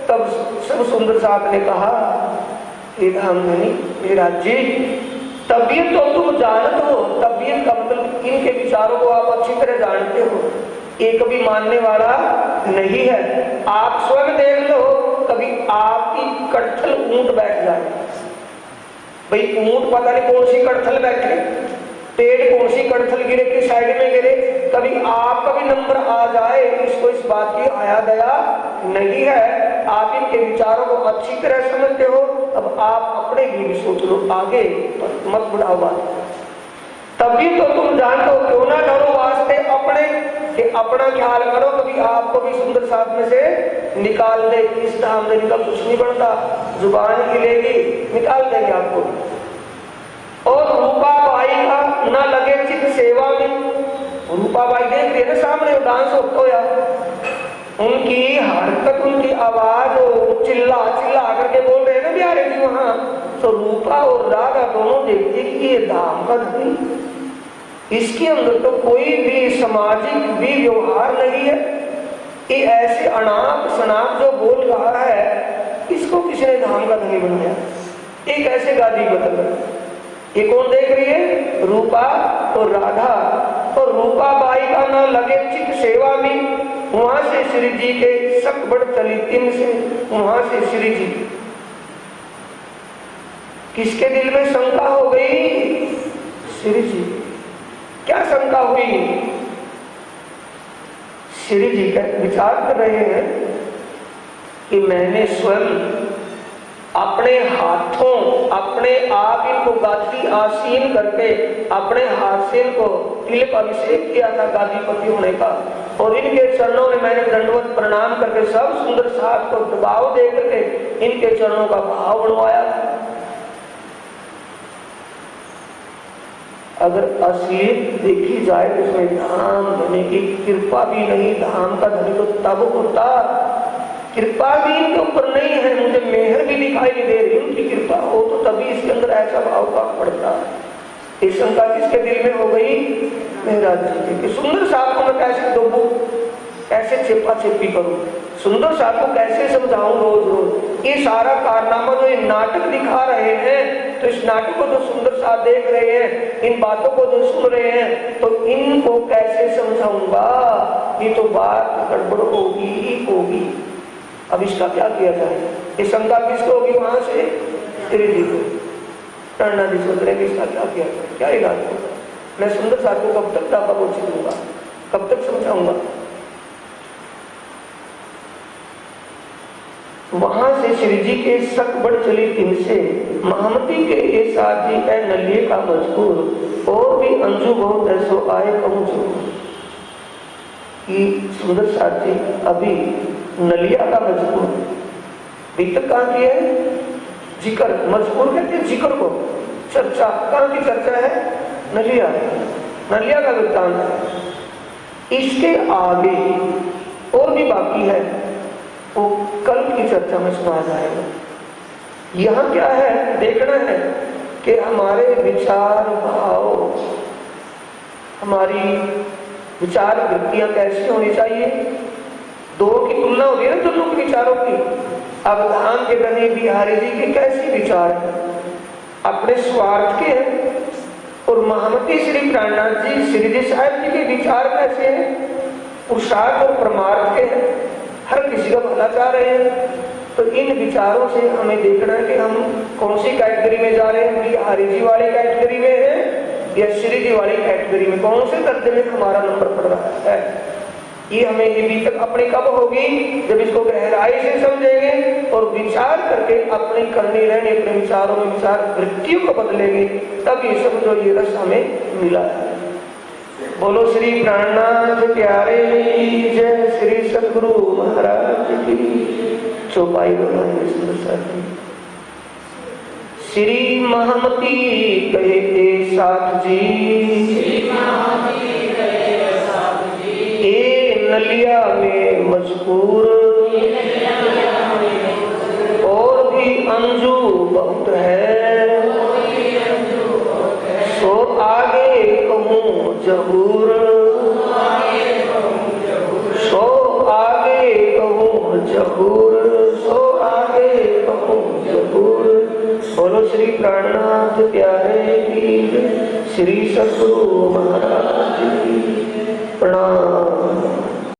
तब सब सुंदर साथ ने कहा, हे धामधनी, हे राज्य, तबीयत तो तुम जानते हो, तबीयत का मतलब इनके विचारों को आप अच्छी तरह जानते हो, एक भी मानने वाला नहीं है। आप स्वयं देख लो, कभी आपकी कड़थल ऊंट बैठ जाए, भाई ऊंट पता नहीं कौन सी कड़थल बैठे, पेड़ कौन सी कड़थल गिरे कि साइड में गिरे, कभी आपका भी नंबर आ जाए, इसको इस बात की आया दया नहीं है। आप इनके विचारों को अच्छी तरह समझते हो, अब आप अपने लिए भी सोच लो, आगे मत बढ़ाओ बात। तभी तो तुम जानते हो, क्यों ना डरो वास्ते अपने, कि अपना ख्याल करो, कभी आपको भी सुंदर साथ में से निकाल दे। इस धाम में निकल कुछ नहीं बनता, जुबान हिलेगी निकाल देंगे आपको। और रूपा बाई का ना लगे चित सेवा में, रूपा बाई देख रही है ना सामने डांस होता हो यार, उनकी हरकत, उनकी आवाज, चिल्ला चिल्ला करके बोल रहे हैं ना बिहारी जी वहां, तो रूपा और राधा दोनों देखते कि ये धाम का धनी, इसके अंदर तो कोई भी सामाजिक भी व्यवहार नहीं है, ये ऐसे अनाप शनाप जो बोल रहा है, इसको किसने धाम का धनी बनाया, एक ऐसे गादी बदल रहा। ये कौन देख रही है? रूपा और राधा। और रूपा बाई का ना लगे चित सेवा में, वहां से श्री जी के सक बढ़ चली तिन से, वहां से श्री जी, किसके दिल में शंका हो गई? श्री जी। क्या शंका हुई? श्री जी का विचार कर रहे हैं कि मैंने स्वयं अपने हाथों, अपने आप इनको गादी आसीन करके अपने हाथ से इनको तिलक अभिषेक किया था गादीपति होने का, और इनके चरणों में मैंने दंडवत प्रणाम करके सब सुंदर साथ को दबाव दे करके इनके चरणों का भाव बनवाया था। अगर असलियत देखी जाए तो इसमें धाम धनी की कृपा भी नहीं, धाम का धनी तो तब होता, कृपा भी इनके ऊपर नहीं है, मुझे मेहर भी दिखाई नहीं दे रही, उनकी कृपा हो तो तभी इसके अंदर ऐसा भाव का पड़ता। इस शंका किसके दिल में हो गई? महाराज जी के। सुंदर साहब को मैं कैसे डूबू, कैसे चेपा चेपी करूं, सुंदर साहब को कैसे समझाऊं रोज रोज, ये सारा कारनामा जो ये नाटक दिखा रहे हैं, तो इस नाटक को जो सुंदर साहब देख रहे हैं, इन बातों को जो सुन रहे हैं, तो इनको कैसे समझाऊंगा, ये तो बात गड़बड़ होगी ही होगी। अब इसका क्या किया जाए? ये शंका किसको होगी? वहां से श्री जी को। टंडा जी सोच रहे इसका क्या किया जाए, क्या इलाज होगा? मैं सुंदर साहब को कब तक दावा पहुंची दूंगा, कब तक समझाऊंगा? वहां से श्री जी के सक बढ़ चली तिन से, महामती के ये साथ जी है नलिये का मजबूर, और भी अंजू बहुत ऐसो आए पहुंचो। सुंदर साथ जी अभी नलिया का मजबूर, भीतर कहाँ की है? जिक्र, मजबूर कहते हैं जिक्र को, चर्चा, कहाँ की चर्चा है? नलिया, नलिया का वृत्तांत है। इसके आगे और भी बाकी है, वो कल की चर्चा में सुना जाएगा। यहाँ क्या है देखना है कि हमारे विचार भाव, हमारी विचार वृत्तियां कैसी होनी चाहिए। दो की तुलना हो रही है ना दोनों के विचारों की। अब धाम के धनी बिहारी जी के कैसे विचार है? अपने स्वार्थ के हैं, और महामती श्री प्राणनाथ जी श्री जी साहब जी के विचार कैसे हैं? पुरुषार्थ और परमार्थ के हैं, हर किसी का भला चाह रहे हैं। तो इन विचारों से हमें देखना है कि हम कौन सी कैटेगरी में जा रहे हैं, बिहारी जी वाली कैटेगरी में है या श्री जी वाली कैटेगरी में, कौन से दर्जे में हमारा नंबर पड़ रहा है। ये हमें ये भी तक अपनी कब होगी? जब इसको गहराई से समझेंगे और विचार करके अपनी करनी रहनी, अपने विचारों में विचार वृत्तियों को बदलेंगे, तब ये समझो ये रस हमें मिला है। बोलो श्री प्राणनाथ प्यारे जय, श्री सद्गुरु महाराज की। चौपाई बनाएंगे सुंदर साथ। श्री महामती कहे साथ जी, ए नलिया में मजबूर, और भी अंजू बहुत है, सो आगे कहूँ जहूर, सो आगे कहूँ जहूर, सो श्री प्राणनाथ प्यारे की जय। श्री सद्गुरु महाराज की प्रणाम।